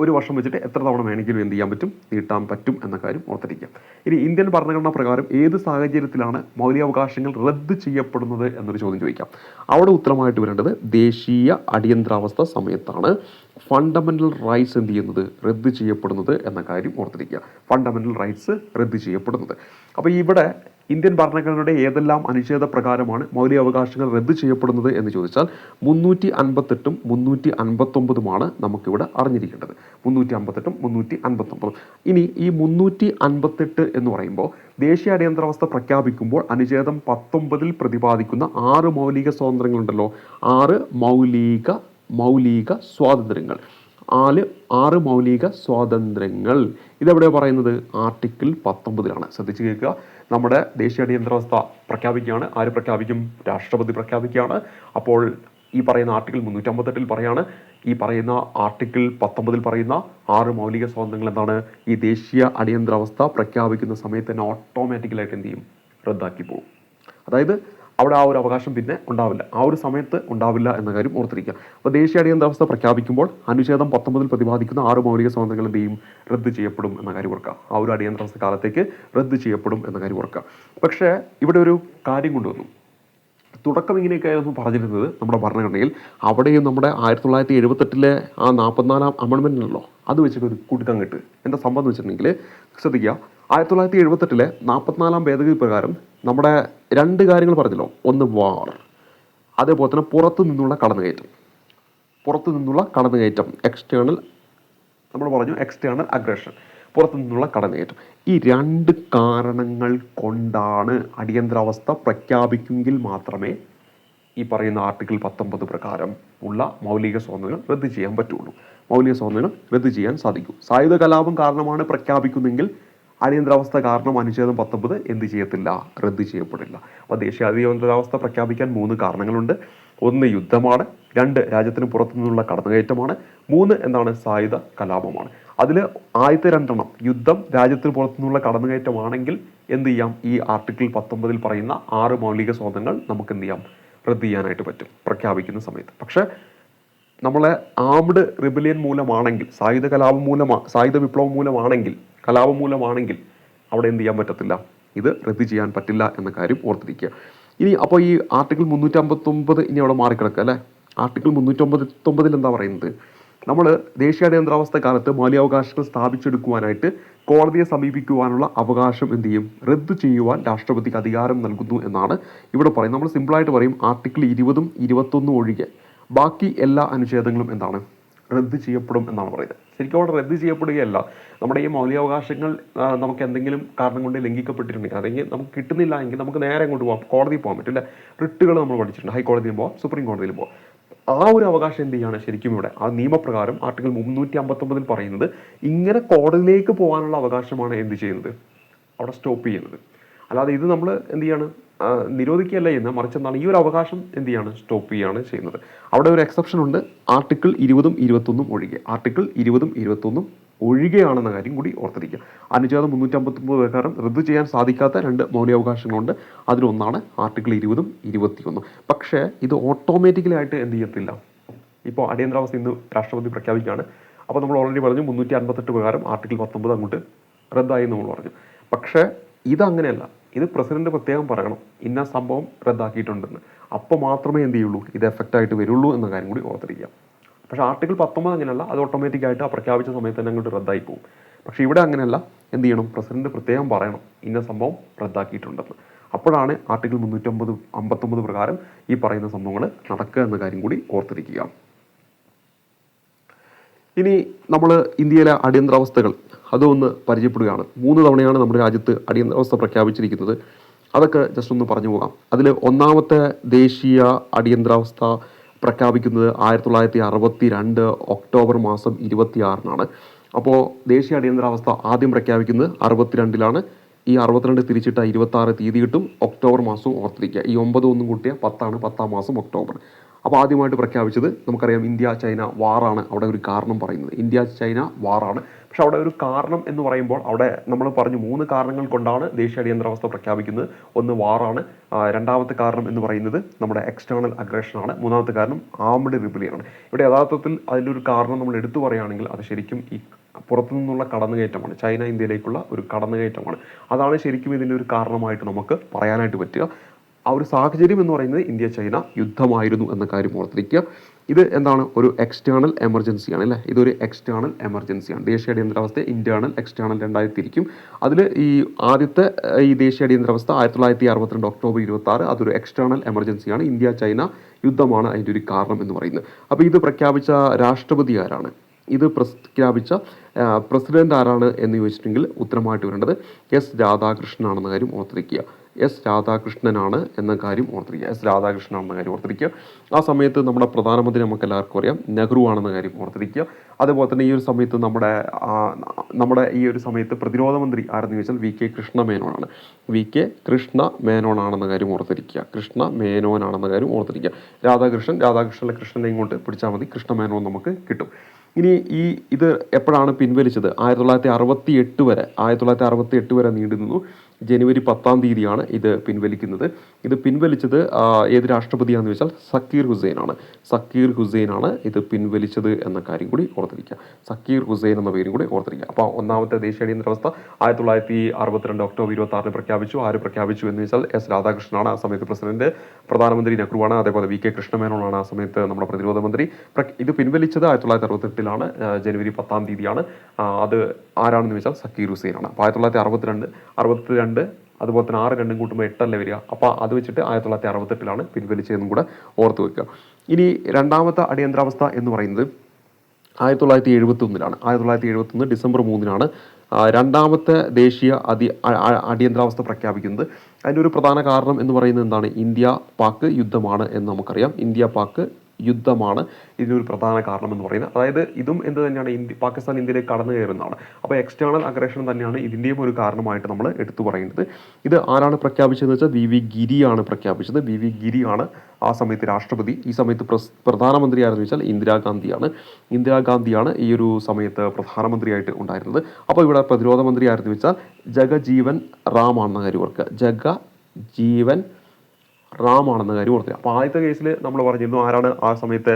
ഒരു വർഷം വെച്ചിട്ട് എത്ര തവണ വേണമെങ്കിലും എന്ത് ചെയ്യാൻ പറ്റും, നീട്ടാൻ പറ്റും എന്ന കാര്യം ഓർത്തിരിക്കുക. ഇനി ഇന്ത്യൻ ഭരണഘടനാ പ്രകാരം ഏത് സാഹചര്യത്തിലാണ് മൗലികാവകാശങ്ങൾ റദ്ദ് ചെയ്യപ്പെടുന്നത് എന്നൊരു ചോദ്യം ചോദിക്കാം. അവിടെ ഉത്തരമായിട്ട് വരേണ്ടത് ദേശീയ അടിയന്തരാവസ്ഥ സമയത്താണ് ഫണ്ടമെന്റൽ റൈറ്റ്സ് എന്ത് ചെയ്യുന്നത്, റദ്ദ് ചെയ്യപ്പെടുന്നത് എന്ന കാര്യം ഓർത്തിരിക്കുക. ഫണ്ടമെന്റൽ റൈറ്റ്സ് റദ്ദ് ചെയ്യപ്പെടുന്നത്. അപ്പോൾ ഇവിടെ ഇന്ത്യൻ ഭരണഘടനയുടെ ഏതെല്ലാം അനുച്ഛേദ പ്രകാരമാണ് മൗലികാവകാശങ്ങൾ റദ്ദ് ചെയ്യപ്പെടുന്നത് എന്ന് ചോദിച്ചാൽ 358ഉം 359ഉമാണ് നമുക്കിവിടെ അറിഞ്ഞിരിക്കേണ്ടത്. 358ഉം 359. ഇനി ഈ 358 എന്ന് പറയുമ്പോൾ ദേശീയ അടിയന്തരാവസ്ഥ പ്രഖ്യാപിക്കുമ്പോൾ അനുച്ഛേദം 19 പ്രതിപാദിക്കുന്ന 6 മൗലിക സ്വാതന്ത്ര്യങ്ങളുണ്ടല്ലോ, 6 മൗലിക സ്വാതന്ത്ര്യങ്ങൾ, 6 മൗലിക സ്വാതന്ത്ര്യങ്ങൾ ഇതെവിടെയാണ് പറയുന്നത്, ആർട്ടിക്കിൾ 19 ശ്രദ്ധിച്ചു കേൾക്കുക. നമ്മുടെ ദേശീയ അടിയന്തരാവസ്ഥ പ്രഖ്യാപിക്കുകയാണ്. ആര് പ്രഖ്യാപിക്കും? രാഷ്ട്രപതി പ്രഖ്യാപിക്കുകയാണ്. അപ്പോൾ ഈ പറയുന്ന ആർട്ടിക്കിൾ 358 പറയാണ്, ഈ പറയുന്ന ആർട്ടിക്കിൾ 19 പറയുന്ന 6 മൗലിക സ്വാതന്ത്ര്യങ്ങൾ എന്താണ്, ഈ ദേശീയ അടിയന്തരാവസ്ഥ പ്രഖ്യാപിക്കുന്ന സമയത്ത് തന്നെ ഓട്ടോമാറ്റിക്കലായിട്ട് എന്ത് ചെയ്യും, റദ്ദാക്കി പോകും. അതായത് അവിടെ ആ ഒരു അവകാശം പിന്നെ ഉണ്ടാവില്ല, ആ ഒരു സമയത്ത് ഉണ്ടാവില്ല എന്ന കാര്യം ഓർത്തിരിക്കുക. അപ്പോൾ ദേശീയ അടിയന്തരാവസ്ഥ പ്രഖ്യാപിക്കുമ്പോൾ അനുച്ഛേദം 19 പ്രതിപാദിക്കുന്ന 6 മൗലിക സ്വാതന്ത്ര്യങ്ങൾ എന്ത് ചെയ്യും, റദ്ദ് ചെയ്യപ്പെടും എന്ന കാര്യം ഓർക്കുക. ആ ഒരു അടിയന്തരാവസ്ഥ കാലത്തേക്ക് റദ്ദ് ചെയ്യപ്പെടും എന്ന കാര്യം ഓർക്കുക. പക്ഷേ ഇവിടെ ഒരു കാര്യം കൊണ്ടുവന്നു. തുടക്കം ഇങ്ങനെയൊക്കെയായിരുന്നു പറഞ്ഞിരുന്നത് നമ്മുടെ ഭരണഘടനയിൽ. അവിടെയും നമ്മുടെ 1978 ആ 44ാം അമെൻമെൻ്റ് ഉണ്ടല്ലോ, അത് വെച്ചിട്ട് ഒരു കുടുക്കം കിട്ട്. എന്താ സംഭവം എന്ന് വെച്ചിട്ടുണ്ടെങ്കിൽ ശ്രദ്ധിക്കുക, 1978 44ാം ഭേദഗതി പ്രകാരം നമ്മുടെ 2 കാര്യങ്ങൾ പറഞ്ഞല്ലോ. ഒന്ന് വാർ, അതേപോലെ തന്നെ പുറത്തു നിന്നുള്ള കടന്നുകയറ്റം, എക്സ്റ്റേണൽ, നമ്മൾ പറഞ്ഞു എക്സ്റ്റേണൽ അഗ്രഷൻ, പുറത്തു നിന്നുള്ള കടന്നുകയറ്റം. ഈ 2 കാരണങ്ങൾ കൊണ്ടാണ് അടിയന്തരാവസ്ഥ പ്രഖ്യാപിക്കുമെങ്കിൽ മാത്രമേ ഈ പറയുന്ന ആർട്ടിക്കിൾ 19 പ്രകാരം ഉള്ള മൗലിക സ്വാതന്ത്ര്യങ്ങൾ റദ്ദ് ചെയ്യാൻ പറ്റുള്ളൂ, മൗലിക സ്വാതന്ത്ര്യങ്ങൾ റദ്ദ് ചെയ്യാൻ സാധിക്കൂ. സായുധ കലാപം കാരണമാണ് പ്രഖ്യാപിക്കുന്നെങ്കിൽ അടിയന്തരാവസ്ഥ കാരണം അനുച്ഛേദം 19 എന്ത് ചെയ്യത്തില്ല, റദ്ദ് ചെയ്യപ്പെടില്ല. അപ്പോൾ ദേശീയ അടിയന്തരാവസ്ഥ പ്രഖ്യാപിക്കാൻ 3 കാരണങ്ങളുണ്ട്. 1 യുദ്ധമാണ്, 2 രാജ്യത്തിന് പുറത്തു നിന്നുള്ള കടന്നുകയറ്റമാണ്, 3 എന്താണ്, സായുധ കലാപമാണ്. അതിൽ ആദ്യത്തെ 2 യുദ്ധം, രാജ്യത്തിന് പുറത്തു നിന്നുള്ള കടന്നുകയറ്റമാണെങ്കിൽ എന്ത് ചെയ്യാം, ഈ ആർട്ടിക്കിൾ 19 പറയുന്ന 6 മൗലിക സ്വാതന്ത്ര്യങ്ങൾ നമുക്ക് എന്ത് ചെയ്യാം, റദ്ദ് ചെയ്യാനായിട്ട് പറ്റും പ്രഖ്യാപിക്കുന്ന സമയത്ത്. പക്ഷേ നമ്മളെ ആംഡ് റിബലിയൻ മൂലമാണെങ്കിൽ, സായുധ വിപ്ലവം മൂലമാണെങ്കിൽ, കലാപം മൂലമാണെങ്കിൽ അവിടെ എന്ത് ചെയ്യാൻ പറ്റത്തില്ല, ഇത് റദ്ദ് ചെയ്യാൻ പറ്റില്ല എന്ന കാര്യം ഓർത്തിരിക്കുക. ഇനി അപ്പോൾ ഈ ആർട്ടിക്കിൾ 359 ഇനി അവിടെ മാറിക്കിടക്കുക അല്ലേ. ആർട്ടിക്കിൾ 359 എന്താ പറയുന്നത്, നമ്മൾ ദേശീയ അടിയന്തരാവസ്ഥ കാലത്ത് മൗലികാവകാശങ്ങൾ സ്ഥാപിച്ചെടുക്കുവാനായിട്ട് കോടതിയെ സമീപിക്കുവാനുള്ള അവകാശം എന്ത് ചെയ്യും, റദ്ദ് ചെയ്യുവാൻ രാഷ്ട്രപതിക്ക് അധികാരം നൽകുന്നു എന്നാണ് ഇവിടെ പറയുന്നത്. നമ്മൾ സിമ്പിളായിട്ട് പറയും ആർട്ടിക്കിൾ 20ഉം 21 ഒഴികെ ബാക്കി എല്ലാ അനുച്ഛേദങ്ങളും എന്താണ്, റദ്ദ് ചെയ്യപ്പെടും എന്നാണ് പറയുന്നത്. ശരിക്കും അവിടെ റദ്ദ് ചെയ്യപ്പെടുകയല്ല, നമ്മുടെ ഈ മൗലികാവകാശങ്ങൾ നമുക്ക് എന്തെങ്കിലും കാരണം കൊണ്ട് ലംഘിക്കപ്പെട്ടിട്ടുണ്ടെങ്കിൽ, അല്ലെങ്കിൽ നമുക്ക് കിട്ടുന്നില്ല എങ്കിൽ നമുക്ക് നേരെ അങ്ങോട്ട് പോകാം, കോടതിയിൽ പോകാൻ പറ്റില്ല. റിട്ടുകൾ നമ്മൾ പഠിച്ചിട്ടുണ്ട്, ഹൈക്കോടതിയിൽ പോകാം, സുപ്രീം കോടതിയിൽ പോകാം. ആ ഒരു അവകാശം എന്ത് ചെയ്യാണ്, ശരിക്കും ഇവിടെ ആ നിയമപ്രകാരം ആർട്ടിക്കിൾ 359 പറയുന്നത് ഇങ്ങനെ കോടതിയിലേക്ക് പോകാനുള്ള അവകാശമാണ് എന്ത് ചെയ്യുന്നത്, അവിടെ സ്റ്റോപ്പ് ചെയ്യുന്നത്. അല്ലാതെ ഇത് നമ്മൾ എന്ത് ചെയ്യാണ്, നിരോധിക്കുകയല്ല ചെയ്യുന്നത്, മറിച്ച് എന്താണ്, ഈ ഒരു അവകാശം എന്ത് ചെയ്യാണ്, സ്റ്റോപ്പ് ചെയ്യുകയാണ് ചെയ്യുന്നത്. അവിടെ ഒരു എക്സെപ്ഷൻ ഉണ്ട്, ആർട്ടിക്കിൾ 20ഉം 21 ഒഴികെ. ആർട്ടിക്കിൾ 20ഉം 21 ഒഴികെയാണെന്ന കാര്യം കൂടി ഓർത്തിരിക്കുക. അനുച്ഛേദം 359 പ്രകാരം റദ്ദ് ചെയ്യാൻ സാധിക്കാത്ത 2 മൗലികാവകാശങ്ങളുണ്ട്. അതിലൊന്നാണ് ആർട്ടിക്കിൾ 20ഉം 21. പക്ഷേ ഇത് ഓട്ടോമാറ്റിക്കലി ആയിട്ട് എന്ത് ചെയ്യത്തില്ല. ഇപ്പോൾ അടിയന്തരാവസ്ഥ ഇന്ന് രാഷ്ട്രപതി പ്രഖ്യാപിക്കുകയാണ്. അപ്പോൾ നമ്മൾ ഓൾറെഡി പറഞ്ഞു 358 പ്രകാരം ആർട്ടിക്കിൾ 19 അങ്ങോട്ട് റദ്ദായി നമ്മൾ പറഞ്ഞു. പക്ഷേ ഇതങ്ങനെയല്ല, ഇത് പ്രസിഡന്റ് പ്രത്യേകം പറയണം ഇന്ന സംഭവം റദ്ദാക്കിയിട്ടുണ്ടെന്ന്. അപ്പോൾ മാത്രമേ എന്ത് ചെയ്യുള്ളൂ, ഇത് എഫക്റ്റായിട്ട് വരുള്ളൂ എന്ന കാര്യം കൂടി ഓർത്തിരിക്കുക. പക്ഷേ ആർട്ടിക്കിൾ 19 അങ്ങനെയല്ല, അത് ഓട്ടോമാറ്റിക്കായിട്ട് ആ പ്രഖ്യാപിച്ച സമയത്ത് തന്നെ അങ്ങോട്ട് റദ്ദായി പോകും. പക്ഷേ ഇവിടെ അങ്ങനെയല്ല, എന്ത് ചെയ്യണം, പ്രസിഡന്റ് പ്രത്യേകം പറയണം ഇന്ന സംഭവം റദ്ദാക്കിയിട്ടുണ്ടെന്ന്. അപ്പോഴാണ് ആർട്ടിക്കിൾ 359 പ്രകാരം ഈ പറയുന്ന സംഭവങ്ങൾ നടക്കുക എന്ന കാര്യം കൂടി ഓർത്തിരിക്കുക. ഇനി നമ്മൾ ഇന്ത്യയിലെ അടിയന്തരാവസ്ഥകൾ അതൊന്ന് പരിചയപ്പെടുകയാണ്. 3 തവണയാണ് നമ്മുടെ രാജ്യത്ത് അടിയന്തരാവസ്ഥ പ്രഖ്യാപിച്ചിരിക്കുന്നത്. അതൊക്കെ ജസ്റ്റ് ഒന്ന് പറഞ്ഞു പോകാം. അതിൽ ഒന്നാമത്തെ ദേശീയ അടിയന്തരാവസ്ഥ പ്രഖ്യാപിക്കുന്നത് 1962 ഒക്ടോബർ മാസം 26-നാണ്. അപ്പോൾ ദേശീയ അടിയന്തരാവസ്ഥ ആദ്യം പ്രഖ്യാപിക്കുന്നത് 62-ലാണ്. ഈ 62 തിരിച്ചിട്ട് 26 തീയതി കിട്ടും. ഒക്ടോബർ മാസവും ഓർത്തിരിക്കുക. ഈ 9 ഒന്നും കൂട്ടിയ 10 ആണ് 10-ാം മാസം ഒക്ടോബർ. അപ്പോൾ ആദ്യമായിട്ട് പ്രഖ്യാപിച്ചത് നമുക്കറിയാം ഇന്ത്യ ചൈന വാറാണ് അവിടെ ഒരു കാരണം പറയുന്നത്. ഇന്ത്യ ചൈന വാറാണ്. പക്ഷെ അവിടെ ഒരു കാരണം എന്ന് പറയുമ്പോൾ അവിടെ നമ്മൾ പറഞ്ഞു 3 കാരണങ്ങൾ കൊണ്ടാണ് ദേശീയ അടിയന്തരാവസ്ഥ പ്രഖ്യാപിക്കുന്നത്. ഒന്ന് വാറാണ്, രണ്ടാമത്തെ കാരണം എന്ന് പറയുന്നത് നമ്മുടെ എക്സ്റ്റേണൽ അഗ്രഷനാണ്, മൂന്നാമത്തെ കാരണം ആംഡ് റിബലിയനാണ്. ഇവിടെ യഥാർത്ഥത്തിൽ അതിലൊരു കാരണം നമ്മൾ എടുത്തു പറയുകയാണെങ്കിൽ അത് ശരിക്കും ഈ പുറത്തു നിന്നുള്ള കടന്നുകയറ്റമാണ്, ചൈന ഇന്ത്യയിലേക്കുള്ള ഒരു കടന്നുകയറ്റമാണ്. അതാണ് ശരിക്കും ഇതിൻ്റെ ഒരു കാരണമായിട്ട് നമുക്ക് പറയാനായിട്ട് പറ്റുക. ആ ഒരു സാഹചര്യം എന്ന് പറയുന്നത് ഇന്ത്യ ചൈന യുദ്ധമായിരുന്നു എന്ന കാര്യം ഓർത്തിരിക്കുക. ഇത് എന്താണ്, ഒരു എക്സ്റ്റേണൽ എമർജൻസിയാണ് അല്ലേ, ഇതൊരു എക്സ്റ്റേണൽ എമർജൻസിയാണ്. ദേശീയ അടിയന്തരാവസ്ഥ ഇന്റേണൽ എക്സ്റ്റേണൽ രണ്ടായി തിരിക്കും. അതിൽ ഈ ആദ്യത്തെ ഈ ദേശീയ അടിയന്തരാവസ്ഥ 1962 ഒക്ടോബർ 26 അതൊരു എക്സ്റ്റേണൽ എമർജൻസിയാണ്. ഇന്ത്യ ചൈന യുദ്ധമാണ് അതിൻ്റെ ഒരു കാരണം എന്ന് പറയുന്നത്. അപ്പോൾ ഇത് പ്രഖ്യാപിച്ച രാഷ്ട്രപതി ആരാണ്, ഇത് പ്രഖ്യാപിച്ച പ്രസിഡന്റ് ആരാണ് എന്ന് ചോദിച്ചിട്ടുണ്ടെങ്കിൽ ഉത്തരമായിട്ട് വരേണ്ടത് എസ് രാധാകൃഷ്ണനാണെന്ന കാര്യം ഓർത്തിരിക്കുക. എസ് രാധാകൃഷ്ണനാണ് എന്ന കാര്യം ഓർത്തിരിക്കുക. എസ് രാധാകൃഷ്ണനാണെന്ന കാര്യം ഓർത്തിരിക്കുക. ആ സമയത്ത് നമ്മുടെ പ്രധാനമന്ത്രി നമുക്ക് എല്ലാവർക്കും അറിയാം നെഹ്റു ആണെന്ന കാര്യം ഓർത്തിരിക്കുക. അതുപോലെ തന്നെ ഈ ഒരു സമയത്ത് നമ്മുടെ ഈ ഒരു സമയത്ത് പ്രതിരോധ മന്ത്രി ആരെന്ന് ചോദിച്ചാൽ വി കെ കൃഷ്ണ മേനോനാണ്. വി കെ കൃഷ്ണ മേനോനാണെന്ന കാര്യം ഓർത്തിരിക്കുക. കൃഷ്ണ മേനോനാണെന്ന കാര്യം ഓർത്തിരിക്കുക. രാധാകൃഷ്ണനിലെ കൃഷ്ണനെ ഇങ്ങോട്ട് പിടിച്ചാൽ മതി, കൃഷ്ണ മേനോൻ നമുക്ക് കിട്ടും. ഇനി ഇത് എപ്പോഴാണ് പിൻവലിച്ചത്? 1968 വരെ നീണ്ടു നിന്നു. ജനുവരി 10 ഇത് പിൻവലിക്കുന്നത്. ഇത് പിൻവലിച്ചത് ഏത് രാഷ്ട്രപതിയാണെന്ന് വെച്ചാൽ സക്കീർ ഹുസൈനാണ് ഇത് പിൻവലിച്ചത് എന്ന കാര്യം കൂടി ഓർത്തിരിക്കുക. സക്കീർ ഹുസൈൻ എന്ന പേരും കൂടി ഓർത്തിരിക്കുക. അപ്പോൾ ഒന്നാമത്തെ ദേശീയ അടിയന്തരാവസ്ഥ 1962 ഒക്ടോബർ 26 പ്രഖ്യാപിച്ചു. ആര് പ്രഖ്യാപിച്ചു എന്ന് വെച്ചാൽ എസ് രാധാകൃഷ്ണനാണ്. ആ സമയത്ത് പ്രസിഡന്റ്, പ്രധാനമന്ത്രി നെഹ്റുവാണ്. അതേപോലെ വി കെ കൃഷ്ണമേനോനാണ് ആ സമയത്ത് നമ്മുടെ പ്രതിരോധ മന്ത്രി. ഇത് പിൻവലിച്ചത് 1968 ജനുവരി 10 അത് ആരാണെന്ന് വെച്ചാൽ സക്കീർ ഹുസൈനാണ്. അപ്പോൾ 1962 അതുപോലെ തന്നെ 6 2 കൂട്ടുമ്പോൾ 8 വരിക. അപ്പോൾ അത് വെച്ചിട്ട് 1968 പിൻവലിച്ചതെന്നും കൂടെ ഓർത്ത് വെക്കുക. ഇനി രണ്ടാമത്തെ അടിയന്തരാവസ്ഥ എന്ന് പറയുന്നത് 1971 1971 ഡിസംബർ 3 രണ്ടാമത്തെ ദേശീയ അടിയന്തരാവസ്ഥ പ്രഖ്യാപിക്കുന്നത്. അതിൻ്റെ ഒരു പ്രധാന കാരണം എന്ന് പറയുന്നത് എന്താണ്? ഇന്ത്യ പാക് യുദ്ധമാണ് എന്ന് നമുക്കറിയാം. ഇന്ത്യ പാക് യുദ്ധമാണ് ഇതിനൊരു പ്രധാന കാരണം എന്ന് പറയുന്നത്. അതായത് ഇതും എന്ത് തന്നെയാണ്, പാകിസ്ഥാൻ ഇന്ത്യയിലേക്ക് കടന്നു കയറുന്നതാണ്. അപ്പോൾ എക്സ്റ്റേണൽ അഗ്രഷൻ തന്നെയാണ് ഇതിൻ്റെയും ഒരു കാരണമായിട്ട് നമ്മൾ എടുത്തു പറയുന്നത്. ഇത് ആരാണ് പ്രഖ്യാപിച്ചതെന്ന് വെച്ചാൽ വി വി ഗിരിയാണ് പ്രഖ്യാപിച്ചത്. വി വി ഗിരിയാണ് ആ സമയത്ത് രാഷ്ട്രപതി. ഈ സമയത്ത് പ്രധാനമന്ത്രി ആരെന്ന് വെച്ചാൽ ഇന്ദിരാഗാന്ധിയാണ് ഈ ഒരു സമയത്ത് പ്രധാനമന്ത്രിയായിട്ട് ഉണ്ടായിരുന്നത്. അപ്പോൾ ഇവിടെ പ്രതിരോധ മന്ത്രി ആരെന്ന് വെച്ചാൽ ജഗജീവൻ റാം ആണെന്ന കാര്യം ഓർക്കുക. ജഗജീവൻ റാം ആണെന്ന കാര്യം ഓർക്കുക. അപ്പോൾ ആദ്യത്തെ കേസിൽ നമ്മൾ പറഞ്ഞിരുന്നു ആരാണ് ആ സമയത്ത്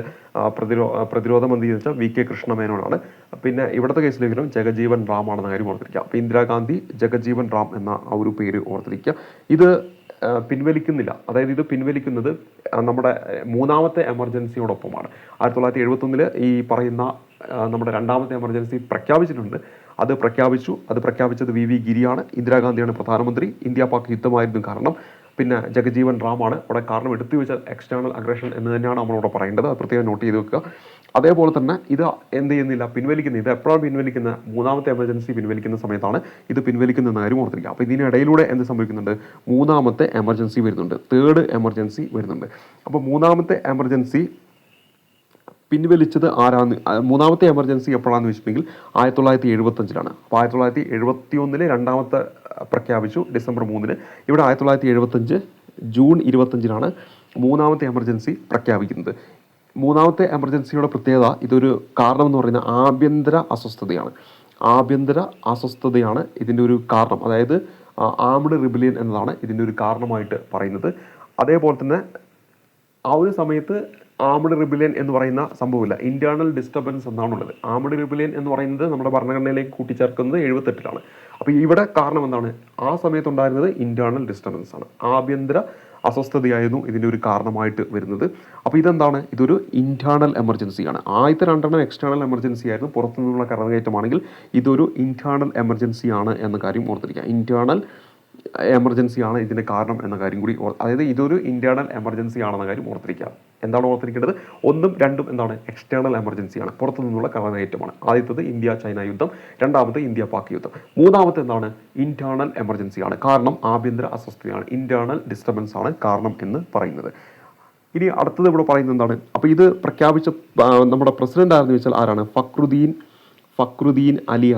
പ്രതിരോധ മന്ത്രി എന്ന് വെച്ചാൽ വി കെ കൃഷ്ണമേനോനാണ്. പിന്നെ ഇവിടുത്തെ കേസിലെങ്കിലും ജഗജീവൻ റാം ആണെന്ന കാര്യം ഓർത്തിരിക്കുക. അപ്പോൾ ഇന്ദിരാഗാന്ധി ജഗജീവൻ റാം എന്ന ആ ഒരു പേര് ഓർത്തിരിക്കുക. ഇത് പിൻവലിക്കുന്നില്ല. അതായത് ഇത് പിൻവലിക്കുന്നത് നമ്മുടെ മൂന്നാമത്തെ എമർജൻസിയോടൊപ്പമാണ്. 1971 ഈ പറയുന്ന നമ്മുടെ രണ്ടാമത്തെ എമർജൻസി പ്രഖ്യാപിച്ചിട്ടുണ്ട്. അത് പ്രഖ്യാപിച്ചത് വി വി ഗിരിയാണ്. ഇന്ദിരാഗാന്ധിയാണ് പ്രധാനമന്ത്രി. ഇന്ത്യ പാക് യുദ്ധമായിരുന്നു കാരണം. പിന്നെ ജഗജീവൻ റാമാണ് അവിടെ കാരണം. എടുത്തു വെച്ചാൽ എക്സ്റ്റേണൽ അഗ്രഷൻ എന്ന് തന്നെയാണ് നമ്മളവിടെ പറയേണ്ടത്. അത് പ്രത്യേകം നോട്ട് ചെയ്ത് വെക്കുക. അതേപോലെ തന്നെ ഇത് എന്ത് ചെയ്യുന്നില്ല, പിൻവലിക്കുന്നത്. ഇത് എപ്പോഴാണ് പിൻവലിക്കുന്നത്? മൂന്നാമത്തെ എമർജൻസി പിൻവലിക്കുന്ന സമയത്താണ് ഇത് പിൻവലിക്കുന്ന കാര്യം ഓർത്തിരിക്കുക. അപ്പോൾ ഇതിനിടയിലൂടെ എന്ത് സംഭവിക്കുന്നുണ്ട്? മൂന്നാമത്തെ എമർജൻസി വരുന്നുണ്ട്, തേർഡ് എമർജൻസി വരുന്നുണ്ട്. അപ്പോൾ മൂന്നാമത്തെ എമർജൻസി പിൻവലിച്ചത് ആരാന്ന്? മൂന്നാമത്തെ എമർജൻസി എപ്പോഴാണെന്ന് വെച്ചിട്ടുണ്ടെങ്കിൽ 1975. അപ്പോൾ 1971 രണ്ടാമത്തെ പ്രഖ്യാപിച്ചു ഡിസംബർ 3. ഇവിടെ 1975 ജൂൺ 25 മൂന്നാമത്തെ എമർജൻസി പ്രഖ്യാപിക്കുന്നത്. മൂന്നാമത്തെ എമർജൻസിയുടെ പ്രത്യേകത, ഇതൊരു കാരണം എന്ന് പറയുന്നത് ആഭ്യന്തര അസ്വസ്ഥതയാണ് ഇതിൻ്റെ ഒരു കാരണം. അതായത് ആംഡ് റിബലിയൻ എന്നതാണ് ഇതിൻ്റെ ഒരു കാരണമായിട്ട് പറയുന്നത്. അതേപോലെ തന്നെ ആ ഒരു സമയത്ത് ആംഡ് റിബലിയൻ എന്ന് പറയുന്ന സംഭവമില്ല, ഇന്റേണൽ ഡിസ്റ്റർബൻസ് എന്നാണുള്ളത്. ആംഡ് റിബലിയൻ എന്ന് പറയുന്നത് നമ്മുടെ ഭരണഘടനയിലേക്ക് കൂട്ടിച്ചേർക്കുന്നത് 78. അപ്പോൾ ഇവിടെ കാരണം എന്താണ്? ആ സമയത്തുണ്ടായിരുന്നത് ഇന്റേണൽ ഡിസ്റ്റർബൻസ് ആണ്, ആഭ്യന്തര അസ്വസ്ഥതയായിരുന്നു ഇതിൻ്റെ ഒരു കാരണമായിട്ട് വരുന്നത്. അപ്പോൾ ഇതെന്താണ്? ഇതൊരു ഇന്റേണൽ എമർജൻസിയാണ്. ആദ്യത്തെ 2 എക്സ്റ്റേണൽ എമർജൻസി ആയിരുന്നു, പുറത്തു നിന്നുള്ള കടന്നുകയറ്റമാണെങ്കിൽ. ഇതൊരു ഇന്റേണൽ എമർജൻസിയാണ് എന്ന കാര്യം ഓർത്തിരിക്കുക. ഇന്റേണൽ എമർജൻസി ആണ് ഇതിൻ്റെ കാരണം എന്ന കാര്യം കൂടി അതായത് ഇതൊരു ഇന്റേണൽ എമർജൻസി ആണെന്ന കാര്യം ഓർത്തിരിക്കുക. എന്താണ് ഓർത്തിരിക്കേണ്ടത്? 1ഉം 2ഉം എന്താണ്? എക്സ്റ്റേണൽ എമർജൻസിയാണ്, പുറത്തു നിന്നുള്ള കടന്നുകയറ്റമാണ്. ആദ്യത്തത് ഇന്ത്യ ചൈന യുദ്ധം, രണ്ടാമത്തെ ഇന്ത്യ പാക് യുദ്ധം. മൂന്നാമത്തെ എന്താണ്? ഇന്റേണൽ എമർജൻസിയാണ്, കാരണം ആഭ്യന്തര അസ്വസ്ഥതയാണ്, ഇന്റേണൽ ഡിസ്റ്റർബൻസ് ആണ് കാരണം എന്ന് പറയുന്നത്. ഇനി അടുത്തത് ഇവിടെ പറയുന്നത് എന്താണ്? അപ്പോൾ ഇത് പ്രഖ്യാപിച്ച നമ്മുടെ പ്രസിഡന്റ് ആരെന്ന് വെച്ചാൽ ആരാണ്? ഫക്രുദ്ദീൻ അലി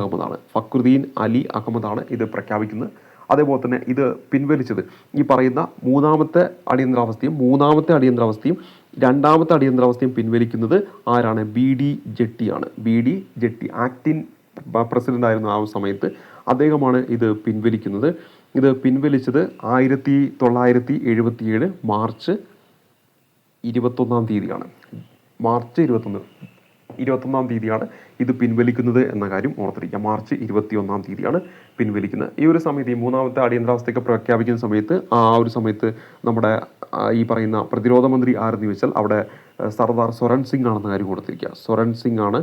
അഹമ്മദാണ് ഇത് പ്രഖ്യാപിക്കുന്നത്. അതേപോലെ തന്നെ ഇത് പിൻവലിച്ചത് ഈ പറയുന്ന മൂന്നാമത്തെ അടിയന്തരാവസ്ഥയും രണ്ടാമത്തെ അടിയന്തരാവസ്ഥയും പിൻവലിക്കുന്നത് ആരാണ്? BD ജെട്ടിയാണ്. BD jetty acting president ആയിരുന്നു ആ സമയത്ത്. അദ്ദേഹമാണ് ഇത് പിൻവലിക്കുന്നത്. ഇത് പിൻവലിച്ചത് 1977 മാർച്ച് 21 തീയതിയാണ്. മാർച്ച് 21 തീയതിയാണ് ഇത് പിൻവലിക്കുന്നത് എന്ന കാര്യം ഓർത്തിരിക്കുക. മാർച്ച് 21 തീയതിയാണ് പിൻവലിക്കുന്നത്. ഈ ഒരു സമയത്ത് ഈ മൂന്നാമത്തെ അടിയന്തരാവസ്ഥയൊക്കെ പ്രഖ്യാപിക്കുന്ന സമയത്ത് ആ ഒരു സമയത്ത് നമ്മുടെ ഈ പറയുന്ന പ്രതിരോധ മന്ത്രി ആരെന്ന് ചോദിച്ചാൽ അവിടെ സർദാർ സ്വരൺ സിംഗ് ആണെന്ന കാര്യം ഓർത്തിരിക്കുക. സ്വരൺ സിംഗ് ആണ്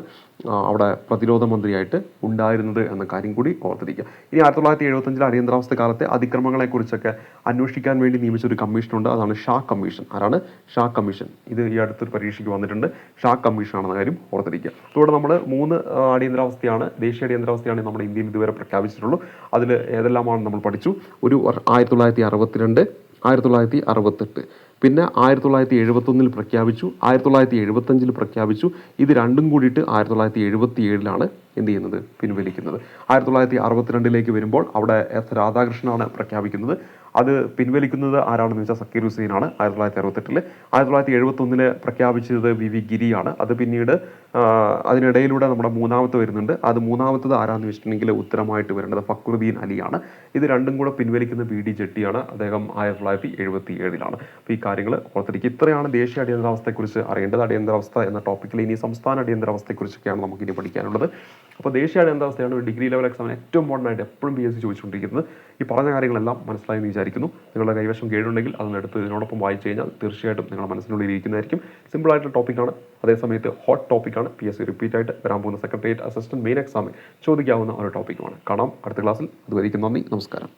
അവിടെ പ്രതിരോധ മന്ത്രിയായിട്ട് ഉണ്ടായിരുന്നത് എന്ന കാര്യം കൂടി ഓർത്തിരിക്കുക. ഇനി 1975 അടിയന്തരാവസ്ഥ കാലത്തെ അതിക്രമങ്ങളെക്കുറിച്ചൊക്കെ അന്വേഷിക്കാൻ വേണ്ടി നിയമിച്ചൊരു കമ്മീഷനുണ്ട്. അതാണ് ഷാ കമ്മീഷൻ. ആരാണ്? ഷാ കമ്മീഷൻ. ഇത് ഈ അടുത്തൊരു പരീക്ഷയ്ക്ക് വന്നിട്ടുണ്ട്. ഷാ കമ്മീഷൻ ആണെന്ന കാര്യം ഓർത്തിരിക്കുക. അതുകൊണ്ട് നമ്മൾ 3 അടിയന്തരാവസ്ഥയാണ്, ദേശീയ അടിയന്തരാവസ്ഥയാണ് നമ്മുടെ ഇന്ത്യയിൽ ഇതുവരെ പ്രഖ്യാപിച്ചിട്ടുള്ളൂ. അതിൽ ഏതെല്ലാമാണ് നമ്മൾ പഠിച്ചു? ഒരു 1962, 1968, പിന്നെ 1971 പ്രഖ്യാപിച്ചു, 1975 പ്രഖ്യാപിച്ചു. ഇത് രണ്ടും കൂടിയിട്ട് 1977 എന്ത് ചെയ്യുന്നത്? പിൻവലിക്കുന്നത്. 1962 വരുമ്പോൾ അവിടെ S രാധാകൃഷ്ണനാണ് പ്രഖ്യാപിക്കുന്നത്. അത് പിൻവലിക്കുന്നത് ആരാണെന്ന് വെച്ചാൽ സക്കീർ ഹുസൈനാണ് 1968. 1971 പ്രഖ്യാപിച്ചത് VV ഗിരിയാണ്. അത് പിന്നീട് അതിനിടയിലൂടെ നമ്മുടെ മൂന്നാമത്തെ വരുന്നുണ്ട്. അത് മൂന്നാമത്തത് ആരാന്ന് വെച്ചിട്ടുണ്ടെങ്കിൽ ഉത്തരമായിട്ട് വരേണ്ടത് ഫക്രുദ്ദീൻ അലിയാണ്. ഇത് രണ്ടും കൂടെ പിൻവലിക്കുന്ന BD ജെട്ടിയാണ്. അദ്ദേഹം 1977. അപ്പോൾ ഈ കാര്യങ്ങൾ ഓർത്തിരിക്കുക. ഇത്രയാണ് ദേശീയ അടിയന്തരാവസ്ഥയെക്കുറിച്ച് അറിയേണ്ടത്. അടിയന്തരാവസ്ഥ എന്ന ടോപ്പിക്കിൽ ഇനി സംസ്ഥാന അടിയന്തരാവസ്ഥയെക്കുറിച്ചൊക്കെയാണ് നമുക്കിനി പഠിക്കാനുള്ളത്. അപ്പോൾ ദേശീയ അടിയന്തരാവസ്ഥയാണ് ഒരു ഡിഗ്രി ലെവൽ എക്സാമിന് ഏറ്റവും ഇമ്പോർട്ടൻ്റ് ആയിട്ട് എപ്പോഴും PSC ചോദിച്ചുകൊണ്ടിരിക്കുന്നത്. ഈ പറഞ്ഞ കാര്യങ്ങളെല്ലാം മനസ്സിലായെന്ന് വിചാരിക്കുന്നു. നിങ്ങളുടെ കൈവശം ഗൈഡുണ്ടെങ്കിൽ അതൊന്നെടുത്ത് ഇതിനോടൊപ്പം വായിച്ചു കഴിഞ്ഞാൽ തീർച്ചയായിട്ടും നിങ്ങളുടെ മനസ്സിനുള്ളിൽ ഇരിക്കുന്നതായിരിക്കും. സിമ്പിളായിട്ടുള്ള ടോപ്പിക്കാണ്, അതേസമയത്ത് ഹോട്ട് ടോപ്പിക്കാണ്. PSC റിപ്പീറ്റ് ആയിട്ട് വരാൻ പോകുന്ന സെക്രട്ടേറിയറ്റ് അസിസ്റ്റന്റ് മെയിൻ എക്സാമിൽ ചോദിക്കാവുന്ന ഒരു ടോപ്പിക്കുമാണ്. കാണാം അടുത്ത ക്ലാസ്സിൽ. അതുവരെയ്ക്കും നന്ദി, നമസ്കാരം.